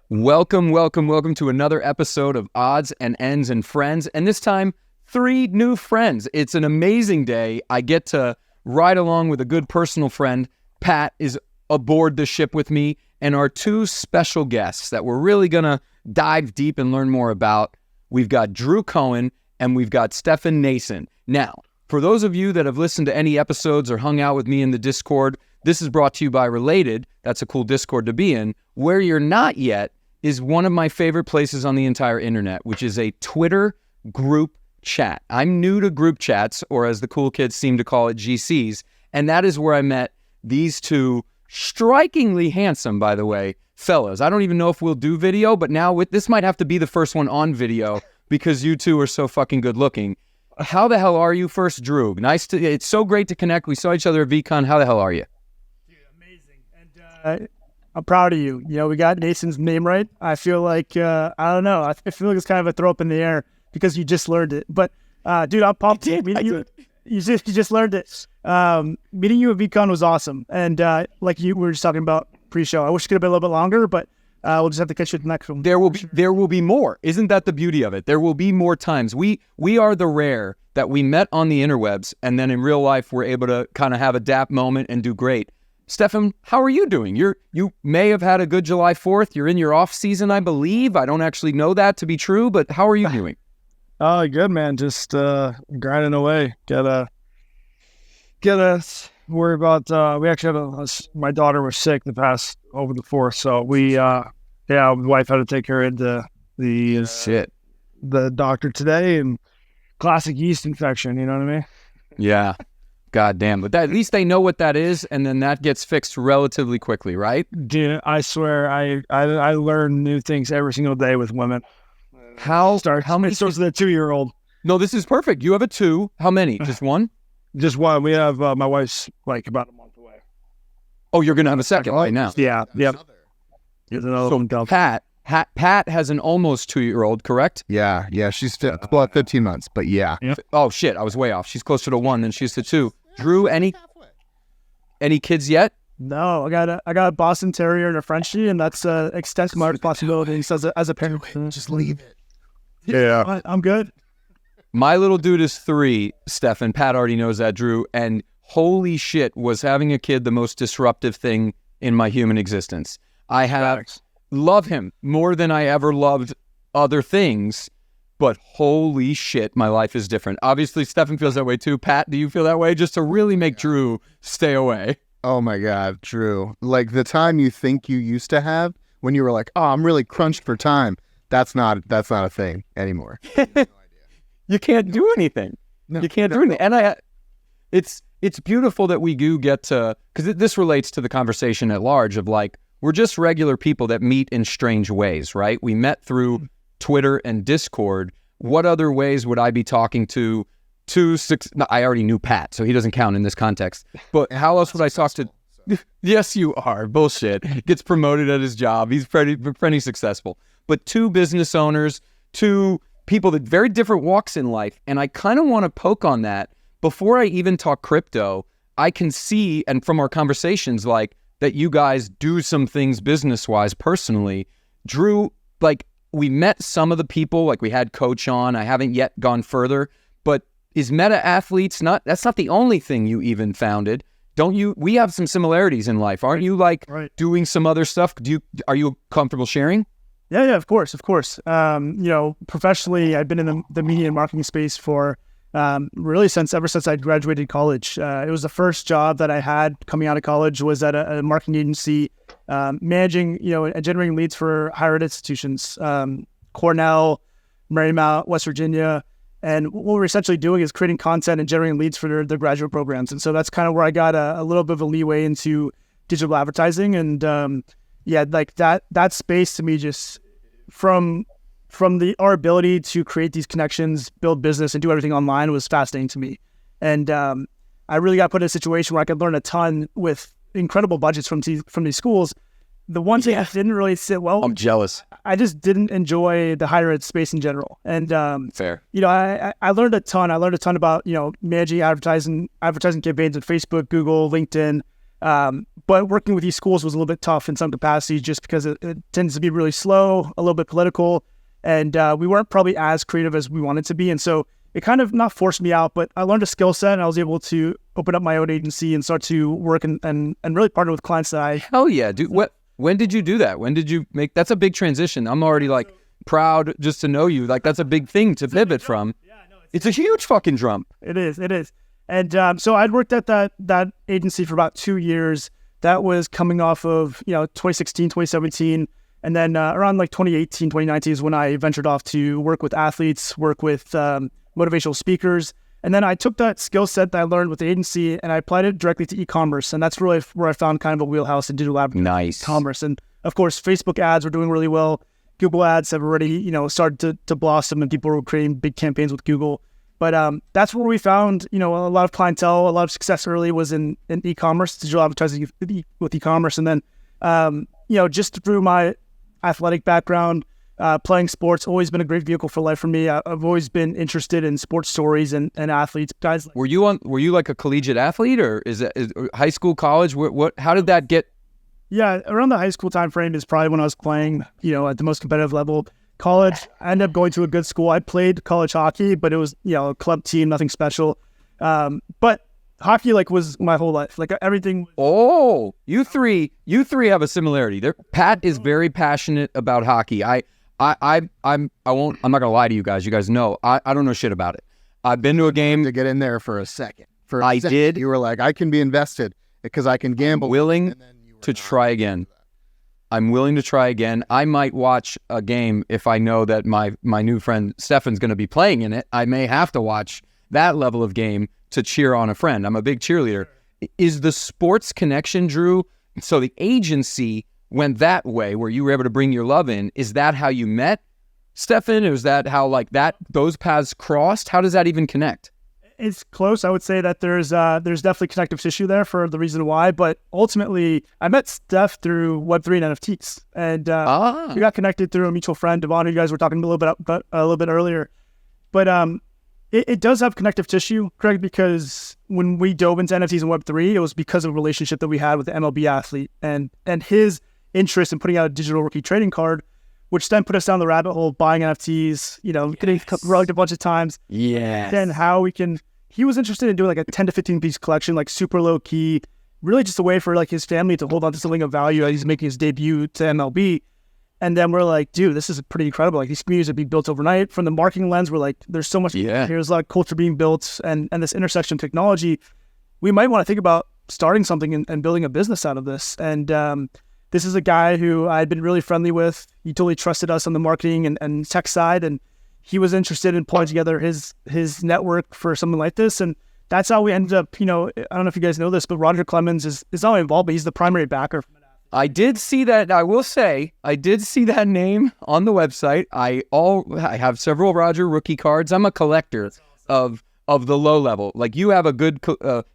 Welcome to another episode of Odds and Ends and Friends, and this time, 3 new friends. It's an amazing day. I get to ride along with a good personal friend. Pat is aboard the ship with me, and our 2 special guests that we're really going to dive deep and learn more about. We've got Drew Cohen, and we've got Stefan Noesen. Now, for those of you that have listened to any episodes or hung out with me in the Discord, this is brought to you by Related. That's a cool Discord to be in. Where you're not yet is one of my favorite places on the entire internet, which is a Twitter group chat. I'm new to group chats, or as the cool kids seem to call it, GCs, and that is where I met these 2 strikingly handsome, by the way, fellows. I don't even know if we'll do video, but now this might have to be the first one on video because you 2 are so fucking good looking. How the hell are you first, Drew? It's so great to connect. We saw each other at VCon. How the hell are you? Dude, amazing. And I'm proud of you. You know, we got Noesen's name right. I feel like, I don't know. I feel like it's kind of a throw up in the air because you just learned it. But, dude, I'm pumped. You just learned it. Meeting you at VCon was awesome. And like we were just talking about pre-show, I wish it could have been a little bit longer, but we'll just have to catch you at the next one. There will be more. Isn't that the beauty of it? There will be more times. We are the rare that we met on the interwebs, and then in real life we're able to kind of have a dap moment and do great. Stefan, how are you doing? You may have had a good July 4th. You're in your off season, I believe. I don't actually know that to be true, but how are you doing? Oh, good, man. Just grinding away. Gotta worry about. We actually had my daughter was sick over the 4th, so my wife had to take her into the doctor today, and classic yeast infection. You know what I mean? Yeah. God damn. But at least they know what that is, and then that gets fixed relatively quickly, right? Dude, I swear, I learn new things every single day with women. How many? It starts with a 2-year-old. No, this is perfect. You have a 2. How many? Just one? Just one. We have my wife's like about a month away. Oh, you're gonna have a second right now. Yeah. Yep. There's another one coming. Pat has an almost 2-year-old, correct? Yeah. She's about 15 months, but yeah. Oh shit, I was way off. She's closer to 1 than she's to 2. Drew, any kids yet? No, I got a Boston Terrier and a Frenchie, and that's extends my responsibilities as a parent. Just leave it. Yeah. I'm good. My little dude is 3, Stefan. Pat already knows that, Drew. And holy shit, was having a kid the most disruptive thing in my human existence. Love him more than I ever loved other things, but holy shit, my life is different. Obviously, Stefan feels that way too. Pat, do you feel that way? Just to really make Drew stay away. Oh my God, Drew. Like the time you think you used to have when you were like, oh, I'm really crunched for time. That's not a thing anymore. You can't do anything. You can't do anything. And it's beautiful that we do get to, because this relates to the conversation at large of like, we're just regular people that meet in strange ways, right? We met through Twitter and Discord. What other ways would I be talking to I already knew Pat, so he doesn't count in this context. But how else would I talk to? Yes, you are. Bullshit. Gets promoted at his job. He's pretty successful. But 2 business owners, 2 people that very different walks in life. And I kind of want to poke on that. Before I even talk crypto, I can see, and from our conversations, like, that you guys do some things business-wise personally. Drew, like, we met some of the people, like we had Coach on. I haven't yet gone further, but is Meta Athletes that's not the only thing you even founded. We have some similarities in life. Aren't you doing some other stuff? Are you comfortable sharing? Yeah, of course. Professionally, I've been in the media and marketing space for really ever since I graduated college. It was the first job that I had coming out of college was at a marketing agency, managing, and generating leads for higher ed institutions, Cornell, Marymount, West Virginia. And what we're essentially doing is creating content and generating leads for their graduate programs. And so that's kind of where I got a little bit of a leeway into digital advertising. And like that space to me, just from our ability to create these connections, build business, and do everything online was fascinating to me. And I really got put in a situation where I could learn a ton with incredible budgets from these schools. The one thing that didn't really sit well. I'm jealous. I just didn't enjoy the higher ed space in general. And fair. I learned a ton. I learned a ton about managing advertising campaigns at Facebook, Google, LinkedIn. But working with these schools was a little bit tough in some capacities just because it tends to be really slow, a little bit political, and we weren't probably as creative as we wanted to be. And so it kind of not forced me out, but I learned a skill set and I was able to open up my own agency and start to work and really partner with clients that I... Hell yeah, dude. When did you do that? When did you make... That's a big transition. I'm already like proud just to know you. Like that's a big thing to pivot from. It's a huge fucking jump. It is. And so I'd worked at that agency for about 2 years. That was coming off of, 2016, 2017. And then around like 2018, 2019 is when I ventured off to work with athletes, work with motivational speakers. And then I took that skill set that I learned with the agency and I applied it directly to e-commerce. And that's really where I found kind of a wheelhouse in digital advertising, commerce. And of course, Facebook ads were doing really well. Google ads have already, started to blossom and people were creating big campaigns with Google. But that's where we found, a lot of clientele, a lot of success early was in e-commerce, digital advertising with e-commerce. And then, just through my athletic background, playing sports, always been a great vehicle for life for me. I've always been interested in sports stories and athletes. Guys, were you like a collegiate athlete or is high school, college? How did that get? Yeah, around the high school time frame is probably when I was playing, at the most competitive level. College, I ended up going to a good school. I played college hockey, but it was, a club team, nothing special. But hockey, was my whole life. Everything. Oh, you three have a similarity. Pat is very passionate about hockey. I'm not gonna lie to you guys. You guys know I don't know shit about it. I've been to a game to get in there for a second. Did. You were like, I can be invested because I can gamble. Willing to try again. I'm willing to try again. I might watch a game if I know that my new friend Stefan's going to be playing in it. I may have to watch that level of game to cheer on a friend. I'm a big cheerleader. Is the sports connection, Drew? So the agency went that way where you were able to bring your love in. Is that how you met Stefan? Or is that how those paths crossed? How does that even connect? It's close. I would say that there's definitely connective tissue there for the reason why, but ultimately I met Steph through Web3 and NFTs, and we got connected through a mutual friend, Devon, who you guys were talking a little bit earlier. But it does have connective tissue, Craig, because when we dove into NFTs and Web3, it was because of a relationship that we had with the MLB athlete and his interest in putting out a digital rookie trading card, which then put us down the rabbit hole of buying NFTs, getting rugged a bunch of times. Yeah. Then he was interested in doing a 10 to 15 piece collection, super low key, really just a way for his family to hold on to something of value as he's making his debut to MLB. And then we're like, dude, this is pretty incredible. These communities are being built overnight. From the marketing lens, we're like, there's so much, here's a lot of culture being built and this intersection of technology. We might want to think about starting something and building a business out of this. And, this is a guy who I'd been really friendly with. He totally trusted us on the marketing and tech side, and he was interested in pulling together his network for something like this. And that's how we ended up, I don't know if you guys know this, but Roger Clemens is not only involved, but he's the primary backer. I did see that. I will say, I did see that name on the website. I have several Roger rookie cards. I'm a collector of the low level. You have a good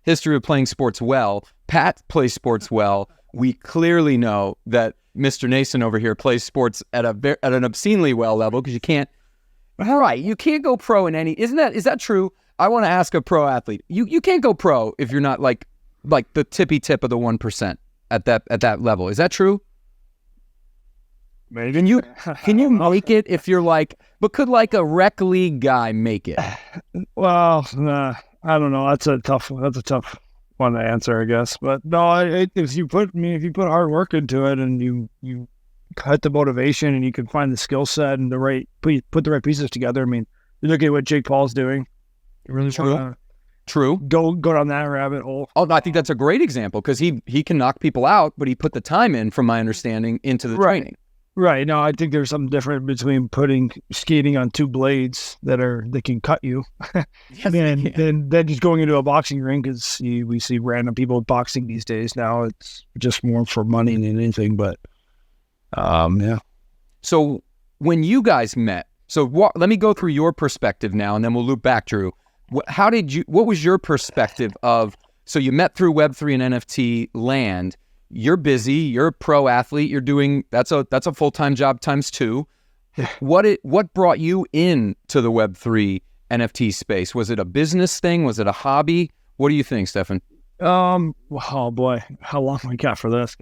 history of playing sports well. Pat plays sports well. We clearly know that Mr. Noesen over here plays sports at an obscenely well level because you can't. All right, you can't go pro in any. Is that true? I want to ask a pro athlete. You can't go pro if you're not like the tippy tip of the 1% at that level. Is that true? Maybe. Can you make it if you're but could a rec league guy make it? Well, I don't know. That's a tough one to answer, I guess. But no, if you put hard work into it and you cut the motivation and you can find the skill set and put the right pieces together. I mean, you look at what Jake Paul's doing. You really True. Go down that rabbit hole. Oh, I think that's a great example because he can knock people out, but he put the time in, from my understanding, into the training. Right. No, I think there's something different between putting skating on two blades that can cut you, and then just going into a boxing ring, because we see random people boxing these days. Now it's just more for money than anything. But yeah. So when you guys met, let me go through your perspective now, and then we'll loop back, Drew. What was your perspective of? So you met through Web3 and NFT land. You're busy. You're a pro athlete. You're doing that's a full-time job times 2. What brought you into the Web3 NFT space? Was it a business thing? Was it a hobby? What do you think, Stefan? Oh boy, how long we got for this?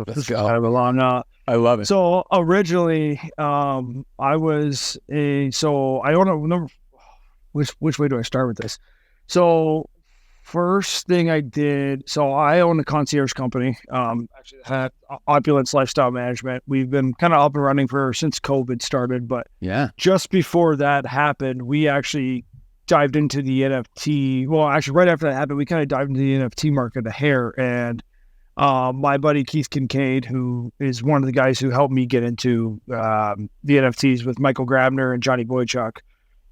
This is go. kind of a long. I love it. So originally, I was I don't know which way do I start with this. So first thing I did, so I own a concierge company. Actually had Opulence Lifestyle Management. We've been kind of up and running since COVID started, but Yeah. just before that happened, we actually dived into the NFT. Well, actually, right after that happened, we kind of dived into the NFT market, the hair, and my buddy Keith Kincaid, who is one of the guys who helped me get into the NFTs with Michael Grabner and Johnny Boychuk.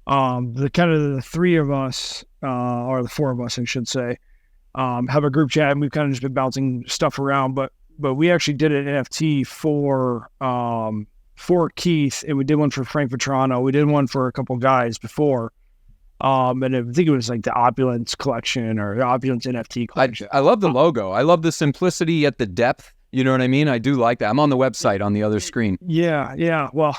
The three of us, or the four of us, I should say, have a group chat, and we've kind of just been bouncing stuff around. But we actually did an NFT for Keith, and we did one for Frank Vetrano. We did one for a couple guys before. And I think it was like the Opulence collection or the Opulence NFT collection. I love the logo. I love the simplicity yet the depth. You know what I mean? I do like that. I'm on the website on the other screen. Yeah. Well,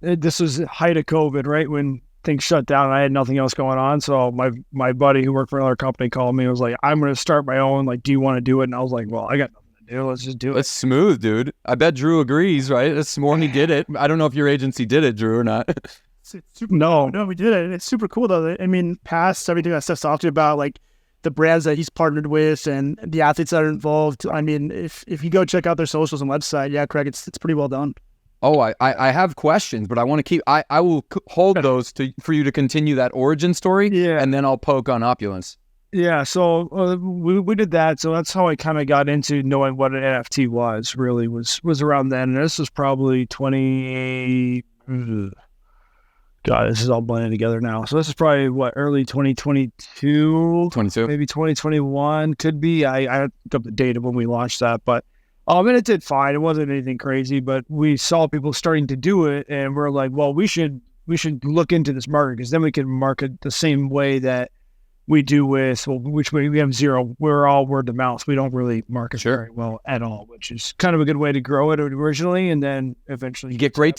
this was the height of COVID, right? When things shut down, I had nothing else going on. So my buddy who worked for another company called me and was like, I'm going to start my own. Like, do you want to do it? And I was like, well, I got nothing to do. Let's just do it. It's smooth, dude. I bet Drew agrees, right? It's more he did it. I don't know if your agency did it, Drew, or not. It's super no, we did it. It's super cool though. I mean, past everything that Steph's talked about, like the brands that he's partnered with and the athletes that are involved. I mean, if you go check out their socials and website, yeah, Craig, it's pretty well done. Oh, I have questions, but I want to keep. I will hold those for you to continue that origin story. Yeah, and then I'll poke on Opulence. Yeah, so we did that. So that's how I kind of got into knowing what an NFT was. Really was around then. And this was probably 20. God, this is all blending together now. So this is probably early 2022, maybe 2021 could be. I looked up the date of when we launched that, but and it did fine. It wasn't anything crazy, but we saw people starting to do it, and we're like, well, we should look into this market because then we can market the same way that we do with which way we have zero. We're all word of mouth. We don't really market very well at all, which is kind of a good way to grow it originally, and then eventually you get great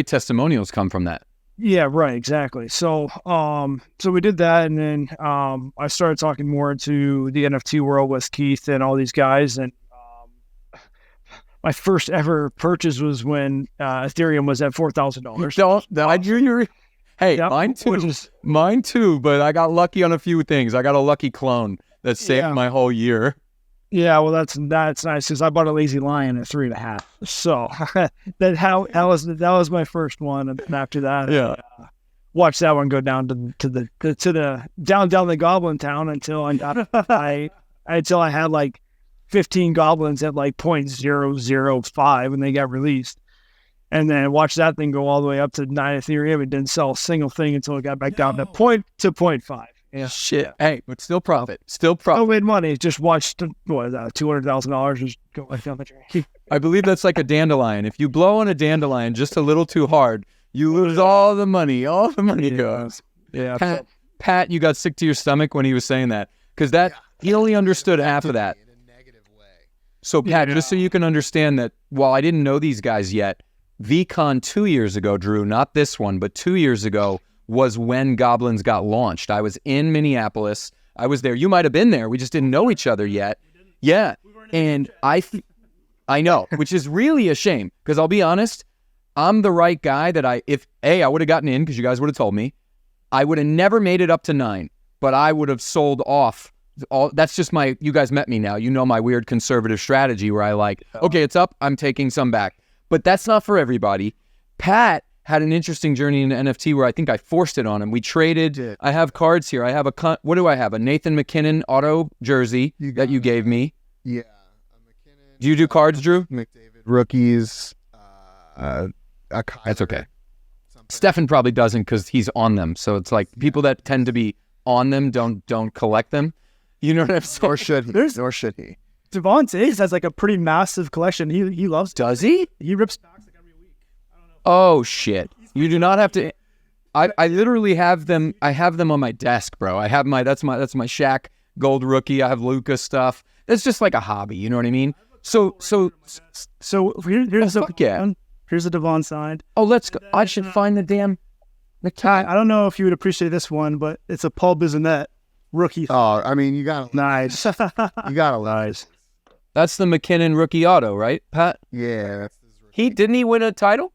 testimonials come from that. Yeah, right, exactly. So we did that, and then I started talking more into the NFT world with Keith and all these guys, and my first ever purchase was when Ethereum was at $4,000. Hey, yep. Mine too, but I got lucky on a few things. I got a lucky clone that saved my whole year. Yeah, well, that's nice because I bought a Lazy Lion at 3.5. So that was my first one, and then after that, watched that one go down to the down the Goblin Town until I had like 15 goblins at like 0.005 when they got released, and then watched that thing go all the way up to 9 Ethereum. It didn't sell a single thing until it got back down to 0.5. Yeah. Shit. Hey, but still profit. I made money. Just watched $200,000 just go like down the drain. I believe that's like a dandelion. If you blow on a dandelion just a little too hard, you lose all the money. All the money goes. Yeah. Pat, you got sick to your stomach when he was saying that because he only understood half of that. In a negative way. So Pat, just so you can understand that, while I didn't know these guys yet, VCon 2 years ago, Drew, not this one, but 2 years ago, was when Goblins got launched. I was in Minneapolis. I was there. You might have been there. We just didn't know each other yet. Yeah. And I know, which is really a shame because I'll be honest, I'm the right guy that I would have gotten in because you guys would have told me. I would have never made it up to 9, but I would have sold off all. That's just you guys met me now. You know my weird conservative strategy where I okay, it's up. I'm taking some back. But that's not for everybody. Pat had an interesting journey in NFT where I think I forced it on him. We traded. I have cards here. I have what do I have? A Nathan McKinnon auto jersey that you gave me. Yeah. A McKinnon. Do you do cards, Drew? McDavid rookies. That's okay. Stefan probably doesn't because he's on them. So it's like people that tend to be on them don't collect them. You know what I'm saying? Nor should he. Devon Taves has like a pretty massive collection. He loves. Does he? He rips packs like every week. I don't know. Oh shit! You do not have to. I literally have them. I have them on my desk, bro. I have that's my Shaq gold rookie. I have Luka stuff. That's just like a hobby. You know what I mean? So here's the Devon signed. Oh, let's go. I should find the damn. I don't know if you would appreciate this one, but it's a Paul Bissonnette. rookie. Oh, I mean, you got Nice. you got a Nice. That's the McKinnon rookie auto, right, Pat? Yeah. Didn't he win a title?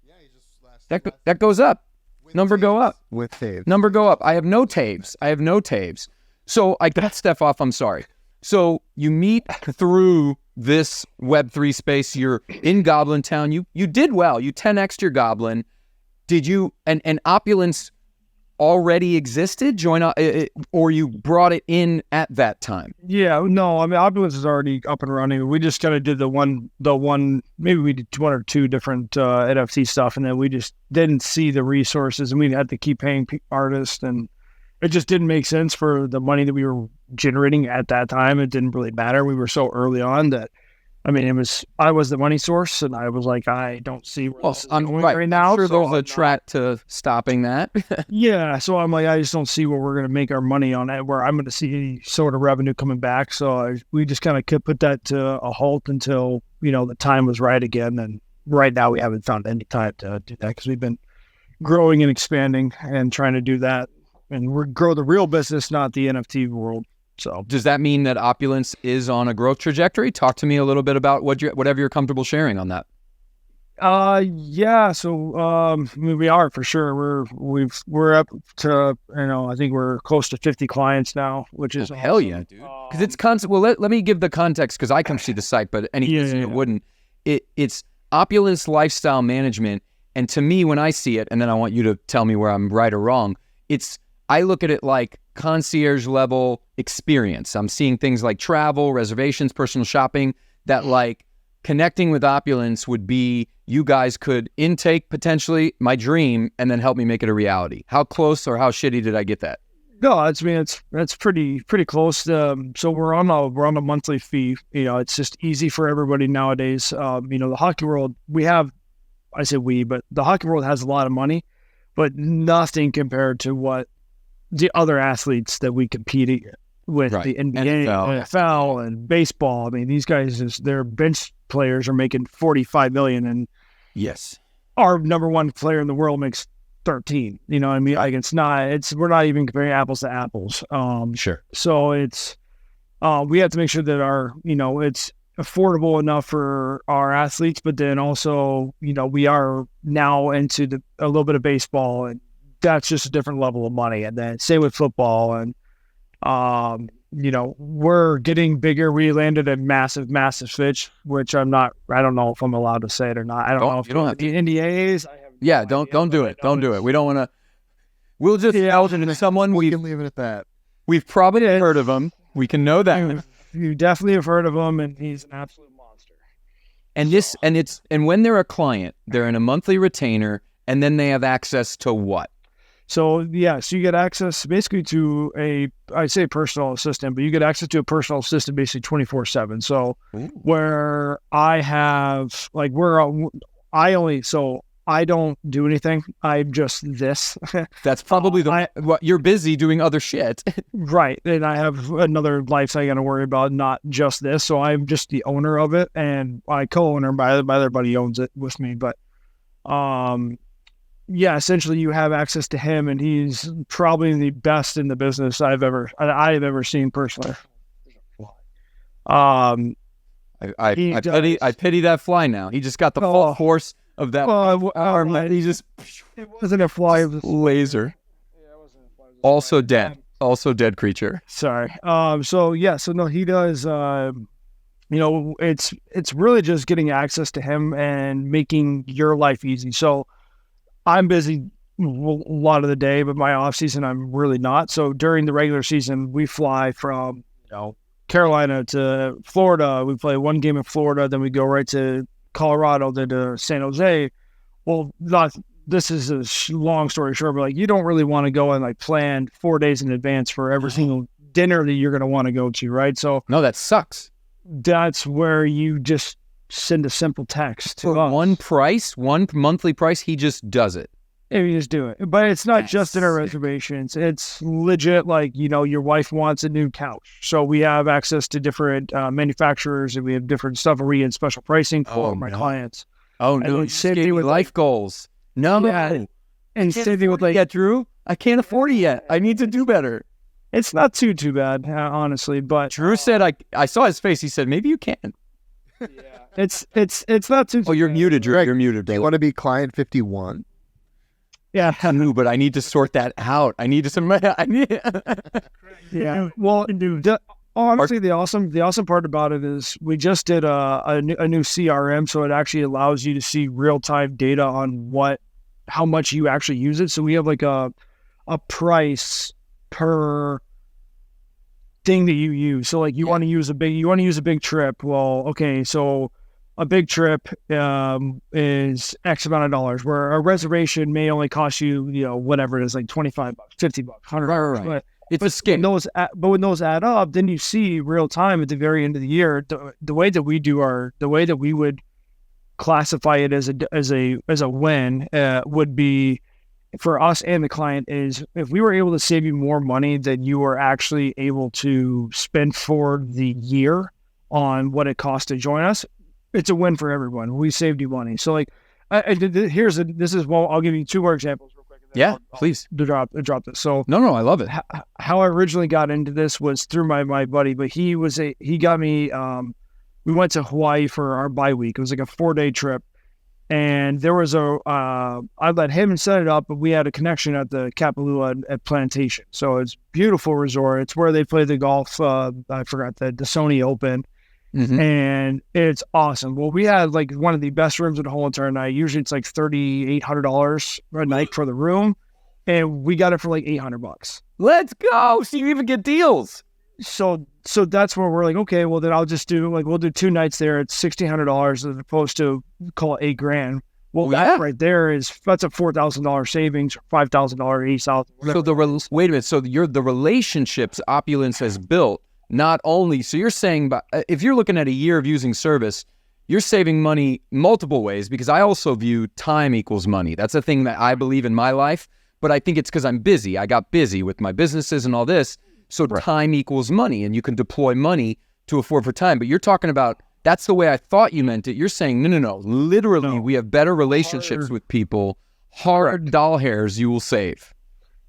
Yeah, he just That goes up. Number go up. with Taves. Number go up. I have no taves. So I got Steph off. I'm sorry. So you meet through this Web3 space. You're in Goblin Town. You did well. You 10x'd your Goblin. Did you, and Opulence already existed, or you brought it in at that time? Yeah, no, I mean, Opulence is already up and running. We just kind of did the one, maybe we did one or two different NFT stuff, and then we just didn't see the resources, and we had to keep paying artists, and it just didn't make sense for the money that we were generating at that time. It didn't really matter. We were so early on that, I mean, I was the money source, and I was like, I don't see where this is going right now. I'm sure so there's a track to stopping that. Yeah, so I'm like, I just don't see where we're going to make our money on it, where I'm going to see any sort of revenue coming back. So we just kind of put that to a halt until, the time was right again. And right now we haven't found any time to do that because we've been growing and expanding and trying to do that and grow the real business, not the NFT world. So does that mean that Opulence is on a growth trajectory? Talk to me a little bit about whatever you're comfortable sharing on that. Yeah. So, I mean, we are for sure. We're up to, I think we're close to 50 clients now, which is hell yeah, dude. Because it's constant. Well, let me give the context because I come see the site, but any listener wouldn't. It's Opulence Lifestyle Management, and to me, when I see it, and then I want you to tell me where I'm right or wrong. I look at it like concierge level experience. I'm seeing things like travel, reservations, personal shopping, that like connecting with Opulence would be, you guys could intake potentially my dream and then help me make it a reality. How close or how shitty did I get that? No, that's pretty close. So we're on a monthly fee. It's just easy for everybody nowadays. The hockey world, but the hockey world has a lot of money, but nothing compared to what the other athletes that we compete with, right. The NBA, NFL, and baseball. I mean, these guys, their bench players are making $45 million, and yes, our number one player in the world makes 13. You know what I mean? Like we're not even comparing apples to apples. Sure. So it's we have to make sure that it's affordable enough for our athletes, but then also, we are now into a little bit of baseball, and that's just a different level of money. And then same with football, and we're getting bigger. We landed a massive fish, which I don't know if I'm allowed to say it or not. I don't know if you don't have the NDAs. Don't do it. Don't do it. We don't want to. We'll just out into someone. We can leave it at that. We've probably heard of him. We can know that. You definitely have heard of him, and he's an absolute monster. And when they're a client, they're in a monthly retainer, and then they have access to what? So you get access basically to I say personal assistant, but you get access to a personal assistant basically 24/7. So where I have I don't do anything. I'm just this. That's probably you're busy doing other shit. Right. And I have another life I got to worry about, not just this. So I'm just the owner of it, and I co-owner. My other buddy owns it with me. But essentially you have access to him, and he's probably the best in the business I've ever seen personally. I pity that fly now. He just got the full force of that arm. He just, it wasn't a fly, it was laser. Yeah, it wasn't a fly. Also dead creature. Sorry. So no, he does. It's really just getting access to him and making your life easy. So I'm busy a lot of the day, but my off season I'm really not. So during the regular season, we fly from Carolina to Florida. We play one game in Florida, then we go right to Colorado, then to San Jose. Well, this is a long story short, but you don't really want to go and plan 4 days in advance for every single dinner that you're going to want to go to, right? So no, that sucks. That's where you just send a simple text to us. One monthly price, he just does it. Yeah, you just do it. But it's not just in our reservations. It's legit, your wife wants a new couch. So we have access to different manufacturers, and we have different stuff where we get special pricing for my clients. Oh, no. You just gave me life goals. No. Yeah. And same thing with Drew, I can't afford it yet. I need to do better. It's not too bad, honestly. But Drew said, I saw his face. He said, maybe you can. it's not too. Oh, you're muted, Drew. Greg, You're muted. Do you want to be client 51? Yeah. No, but I need to sort that out. I need to Yeah. Well, honestly, the awesome part about it is we just did a new CRM, so it actually allows you to see real time data on how much you actually use it. So we have like a price per thing that you use. So like you want to use a big trip. Well, okay, so a big trip is X amount of dollars, where a reservation may only cost you, whatever it is, like $25, $50, $100. Right. But It's a scam. When those add up, then you see real time at the very end of the year, the way that we would classify it as a win would be for us and the client is if we were able to save you more money than you were actually able to spend for the year on what it costs to join us, it's a win for everyone. We saved you money. So like, I'll give you two more examples real quick. Yeah, please. To drop this. So No, I love it. how I originally got into this was through my buddy, but he got me, we went to Hawaii for our bye week. It was like a 4-day trip. And there was I let him set it up, but we had a connection at the Kapalua at Plantation. So it's a beautiful resort. It's where they play the golf. I forgot the Sony Open. Mm-hmm. And it's awesome. Well, we had like one of the best rooms of the whole entire night. Usually it's like $3,800 a night for the room. And we got it for like $800. Let's go. So you even get deals. So that's where we're like, okay, well then I'll just we'll do 2 nights there at $1,600 as opposed to call it $8,000. Well, that right there that's a $4,000 savings, or $5,000, $8,000. So wait a minute. So the relationships Opulence has built, not only, so you're saying, if you're looking at a year of using service, you're saving money multiple ways, because I also view time equals money. That's a thing that I believe in my life, but I think it's because I'm busy. I got busy with my businesses and all this. So time equals money, and you can deploy money to afford for time. But you're talking about, that's the way I thought you meant it. You're saying, no. Literally, we have better relationships with people. Hard doll hairs you will save.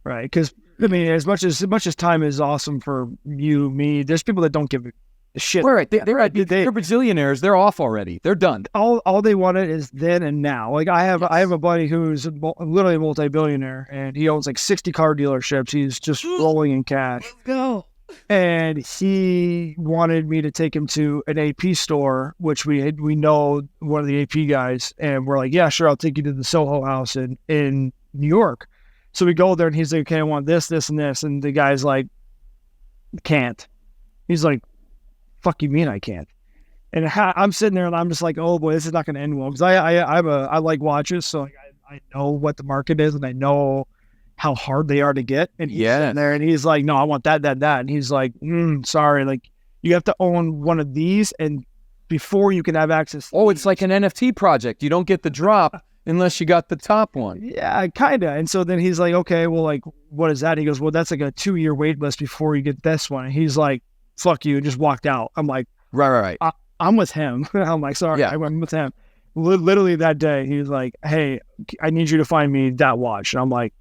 Right. Because, I mean, as much as time is awesome for you, me, there's people that don't give a shit. Right. They're bazillionaires. They're off already. They're done. All they wanted is then and now. Like I have a buddy who's literally a multi-billionaire, and he owns like 60 car dealerships. He's just rolling in cash. Let's go. And he wanted me to take him to an AP store, which we know one of the AP guys, and we're like, yeah, sure, I'll take you to the Soho House in New York. So we go there, and he's like, okay, I want this, this, and this, and the guy's like, can't. He's like, fuck you mean I can't? And I'm sitting there and I'm just like, oh boy, this is not going to end well, because I like watches, so I know what the market is and I know how hard they are to get. And he's sitting there and he's like, no, I want that, and he's like, sorry, like you have to own one of these and before you can have access. Oh, it's like an NFT project. You don't get the drop unless you got the top one. Yeah, kind of. And so then he's like, okay, well, like, what is that? He goes, well, that's like a 2-year wait list before you get this one. And he's like, fuck you, and just walked out. I'm like, right. I'm with him. I'm like, sorry, I went with him. Literally that day, he was like, hey, I need you to find me that watch. And I'm like,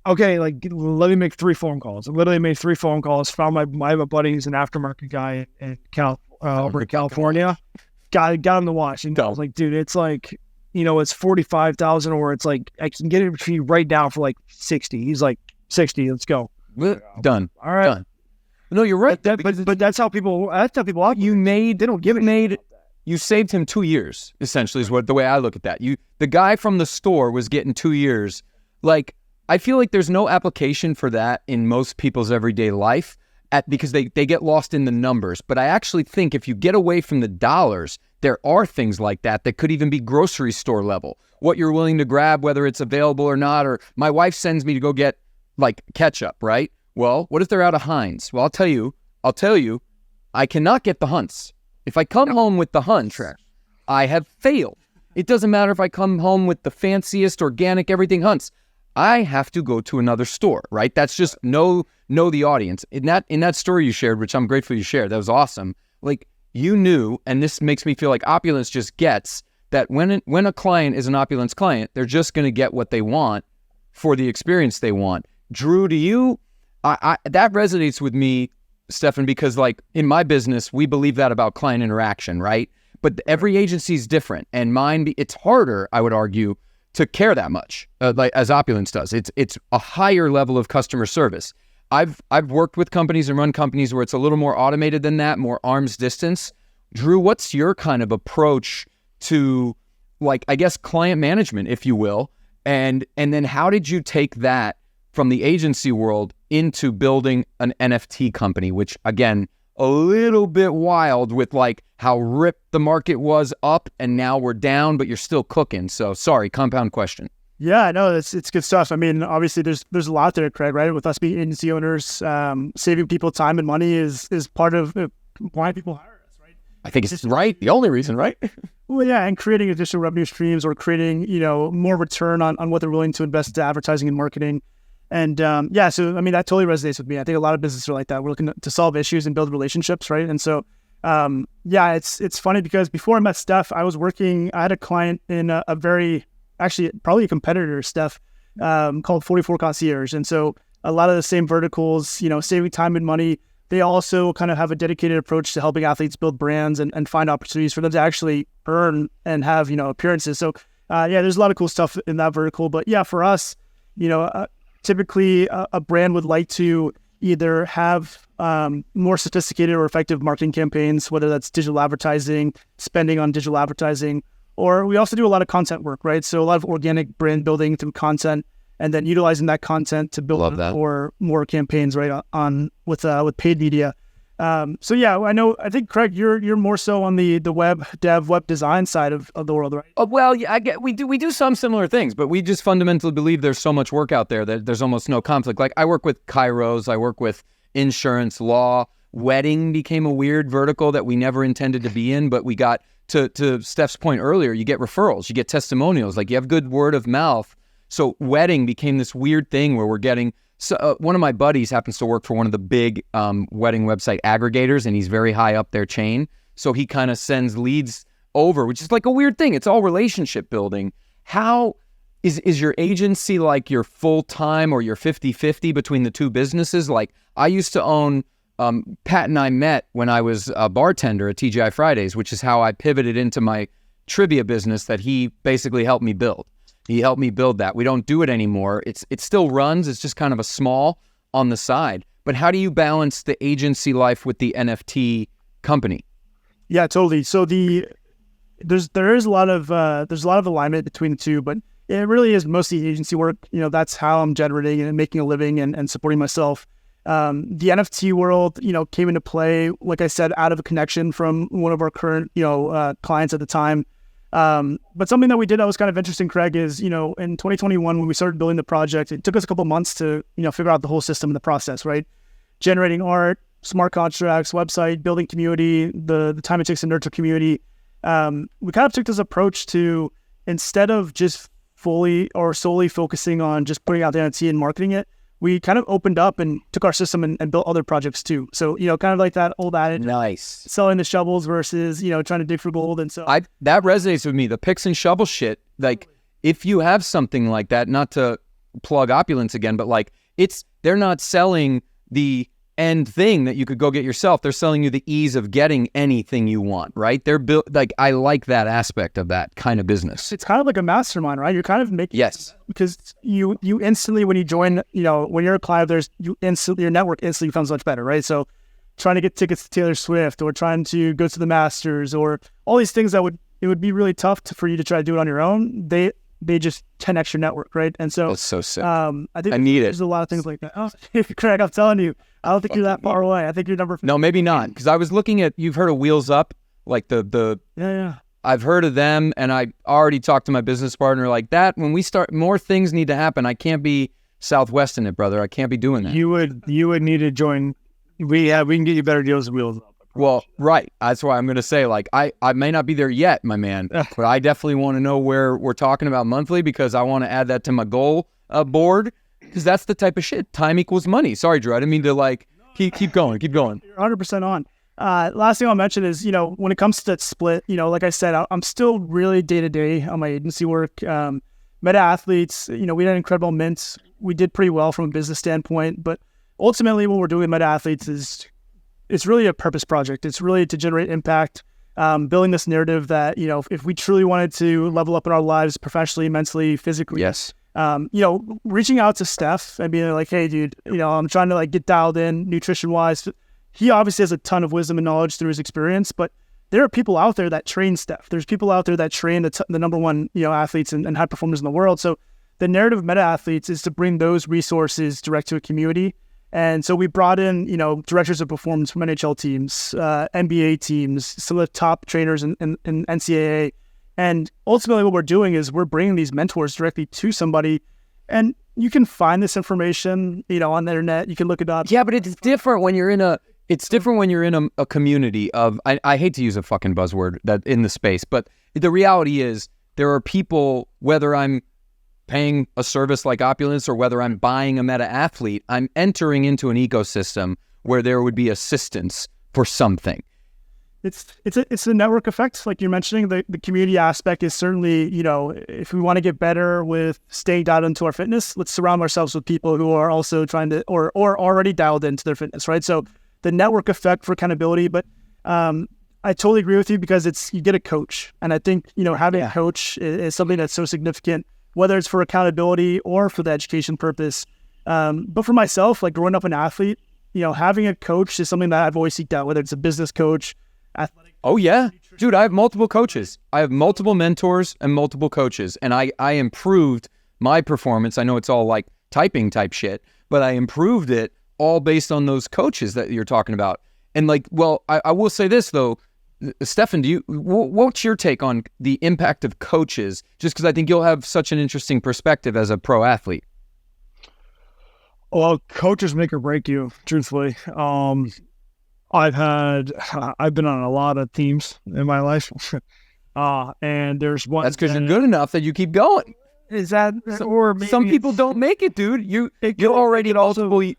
okay, like, let me make 3 phone calls. I literally made 3 phone calls, found I have a buddy who's an aftermarket guy in California, got him the watch. And I was like, dude, it's like, it's 45,000, or it's like, I can get it for you right now for like 60. He's like, 60, let's go. Done. All right. Done. No, you're right. But that's how people operate. They don't give it. You saved him 2 years, essentially, is the way I look at that. The guy from the store was getting 2 years. Like, I feel like there's no application for that in most people's everyday life because they get lost in the numbers. But I actually think if you get away from the dollars, there are things like that could even be grocery store level. What you're willing to grab, whether it's available or not. Or my wife sends me to go get like ketchup, right? Well, what if they're out of Heinz? Well, I'll tell you, I cannot get the Hunts. If I come home with the Hunts, I have failed. It doesn't matter if I come home with the fanciest organic everything Hunts. I have to go to another store, right? That's just know the audience. In that story you shared, which I'm grateful you shared, that was awesome. Like, you knew, and this makes me feel like Opulence just gets that when a client is an Opulence client, they're just going to get what they want for the experience they want. Drew, do you that resonates with me, Stefan, because like in my business, we believe that about client interaction, right? But every agency is different, and mine, it's harder, I would argue, to care that much, like as Opulence does. It's a higher level of customer service. I've worked with companies and run companies where it's a little more automated than that, more arm's distance. Drew, what's your kind of approach to, like, I guess, client management, if you will, and then how did you take that from the agency world into building an NFT company, which again, a little bit wild with like how ripped the market was up and now we're down, but you're still cooking. So sorry, compound question. Yeah, no, it's good stuff. I mean, obviously there's a lot there, Craig, right? With us being agency owners, saving people time and money is part of why people hire us, right? I think it's right. The only reason, right? Well, yeah, and creating additional revenue streams or creating, more return on what they're willing to invest to advertising and marketing. And yeah, so I mean, that totally resonates with me. I think a lot of businesses are like that. We're looking to solve issues and build relationships, right? And so, yeah, it's funny because before I met Steph, I had a client in a very, actually probably a competitor, Steph, called 44 Concierge. And so a lot of the same verticals, saving time and money. They also kind of have a dedicated approach to helping athletes build brands and find opportunities for them to actually earn and have, appearances. So yeah, there's a lot of cool stuff in that vertical. But yeah, for us, typically a brand would like to either have more sophisticated or effective marketing campaigns, whether that's digital advertising, spending on digital advertising, or we also do a lot of content work, right? So a lot of organic brand building through content, and then utilizing that content to build more campaigns, right, on with paid media. So yeah, I think Craig, you're more so on the web dev, web design side of the world, right? Well, yeah, we do some similar things, but we just fundamentally believe there's so much work out there that there's almost no conflict. Like I work with Kairos, I work with insurance, law, wedding became a weird vertical that we never intended to be in, but we got to Steph's point earlier, you get referrals, you get testimonials, like you have good word of mouth. So wedding became this weird thing where we're getting. So one of my buddies happens to work for one of the big wedding website aggregators, and he's very high up their chain. So he kind of sends leads over, which is like a weird thing. It's all relationship building. How is your agency like your full-time or your 50-50 between the two businesses? Like I used to own, Pat and I met when I was a bartender at TGI Fridays, which is how I pivoted into my trivia business that he basically helped me build. He helped me build that. We don't do it anymore. It still runs. It's just kind of a small on the side. But how do you balance the agency life with the NFT company? Yeah, totally. So there is a lot of alignment between the two, but it really is mostly agency work. That's how I'm generating and making a living and supporting myself. The NFT world, came into play, like I said, out of a connection from one of our current, clients at the time. But something that we did that was kind of interesting, Craig, is, in 2021, when we started building the project, it took us a couple months to, figure out the whole system and the process, right? Generating art, smart contracts, website, building community, the time it takes to nurture community. We kind of took this approach to, instead of just fully or solely focusing on just putting out the NFT and marketing it, we kind of opened up and took our system and built other projects too. So, kind of like that old adage. Nice. Selling the shovels versus, trying to dig for gold. And so that resonates with me. The picks and shovel shit. Like if you have something like that, not to plug Opulence again, but like they're not selling the end thing that you could go get yourself. They're selling you the ease of getting anything you want, right? They're built like, I like that aspect of that kind of business. It's kind of like a mastermind, right? You're kind of making, yes, because you instantly, when you join, when you're a client, your network instantly becomes much better, right? So trying to get tickets to Taylor Swift or trying to go to the Masters or all these things it would be really tough for you to try to do it on your own. They just 10x your network, right? And so that's so sick. I think I need there's a lot of things like that. Oh, Craig, I'm telling you, I don't think you're that far away. I think you're number 50. No, maybe not. Because I was looking at, you've heard of Wheels Up, like the yeah. I've heard of them, and I already talked to my business partner like that. When we start, more things need to happen. I can't be Southwest in it, brother. I can't be doing that. You would need to join. We can get you better deals with Wheels Up. Well, right. That's why I'm going to say, like, I may not be there yet, my man, but I definitely want to know where we're talking about monthly because I want to add that to my goal board because that's the type of shit. Time equals money. Sorry, Drew. I didn't mean to, like, keep going. You're 100% on. Last thing I'll mention is, when it comes to that split, like I said, I'm still really day-to-day on my agency work. Meta Athletes, we had an incredible mint. We did pretty well from a business standpoint, but ultimately what we're doing with Meta Athletes is it's really a purpose project. It's really to generate impact, building this narrative that, you know, if we truly wanted to level up in our lives professionally, mentally, physically, Yes. you know, reaching out to Steph and being like, hey, dude, you know, I'm trying to like get dialed in nutrition wise. He obviously has a ton of wisdom and knowledge through his experience, but there are people out there that train Steph. There's people out there that train the number one, you know, athletes and high performers in the world. So the narrative of Meta Athletes is to bring those resources direct to a community. And so we brought in, you know, directors of performance from NHL teams, NBA teams, some of the top trainers in NCAA. And ultimately what we're doing is we're bringing these mentors directly to somebody. And you can find this information, you know, on the internet. You can look it up. Yeah, but it's different when you're in a community of, I hate to use a fucking buzzword that in the space, but the reality is there are people, whether I'm paying a service like Opulence or whether I'm buying a Meta Athlete, I'm entering into an ecosystem where there would be assistance for something. It's a network effect, like you're mentioning. The community aspect is certainly, you know, if we want to get better with staying dialed into our fitness, let's surround ourselves with people who are also trying to or already dialed into their fitness, right? So the network effect for accountability, but I totally agree with you because you get a coach, and I think, you know, having a coach is something that's so significant, whether it's for accountability or for the education purpose. But for myself, like growing up an athlete, you know, having a coach is something that I've always seeked out, whether it's a business coach, athletic. Oh yeah, dude, I have multiple coaches. I have multiple mentors and multiple coaches, and I improved my performance. I know it's all like typing type shit, but I improved it all based on those coaches that you're talking about. And like, well, I will say this though, Stefan, what's your take on the impact of coaches? Just because I think you'll have such an interesting perspective as a pro athlete. Well, coaches make or break you, truthfully. I've been on a lot of teams in my life. And there's one. That's because you're good enough that you keep going. Is that, or maybe some people don't make it, dude. You're already multiple.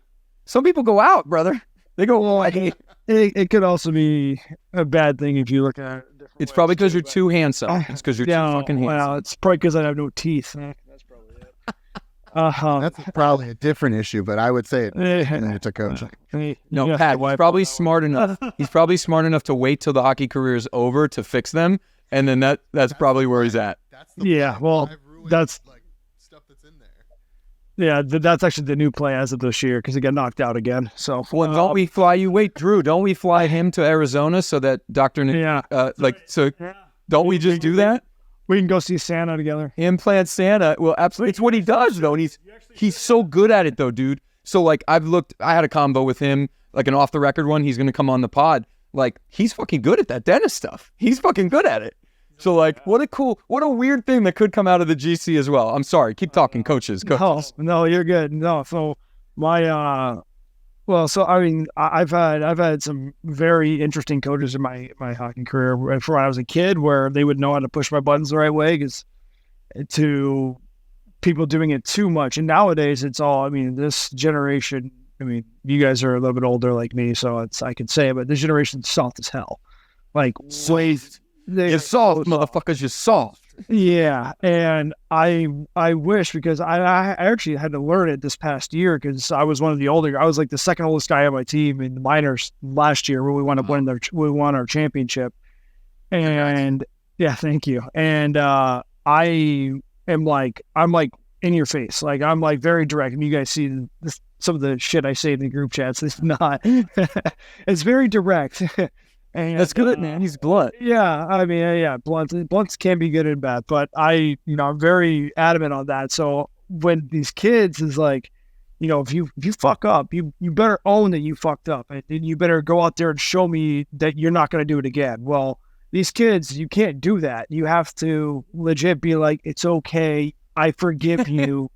Some people go out, brother. They go, oh, I hate. It could also be a bad thing if you look at it. It's probably because you're too handsome. It's because you're too fucking handsome. Well, it's probably because I have no teeth. That's probably it. That's probably a different issue, but I would say it's a coach. No, Pat, he's probably smart enough. He's probably smart enough to wait till the hockey career is over to fix them, and then that's probably where he's at. That's like stuff that's in there. Yeah, that's actually the new play as of this year because he got knocked out again. So, well, don't we fly Drew? Don't we fly him to Arizona so that Dr. Don't we just do that? We can go see Santa together. Implant Santa. Well, absolutely. It's what he does, though. And he's so good at it, though, dude. So, like, I had a combo with him, like an off-the-record one. He's going to come on the pod. Like, he's fucking good at that dentist stuff. He's fucking good at it. So, like, what a weird thing that could come out of the GC as well. I'm sorry. Keep talking, coaches. No, you're good. No, so my, I've had some very interesting coaches in my hockey career for when I was a kid, where they would know how to push my buttons the right way, because to people doing it too much. And nowadays it's all, this generation, you guys are a little bit older like me, so I can say it, but this generation's soft as hell. Like, you're soft, motherfuckers, you're soft. Yeah, and I wish, because I actually had to learn it this past year, because I was one of the older. I was like the second oldest guy on my team in the minors last year, where we won our championship. And yeah, thank you. And I'm like in your face, like I'm like very direct. And you guys see some of the shit I say in the group chats. It's not. It's very direct. And, that's good, man. He's blunt. Yeah, blunts can be good and bad, but I'm very adamant on that. So when these kids is like, if you fuck up, you better own that you fucked up, and you better go out there and show me that you're not going to do it again. Well, these kids, you can't do that. You have to legit be like, it's okay, I forgive you.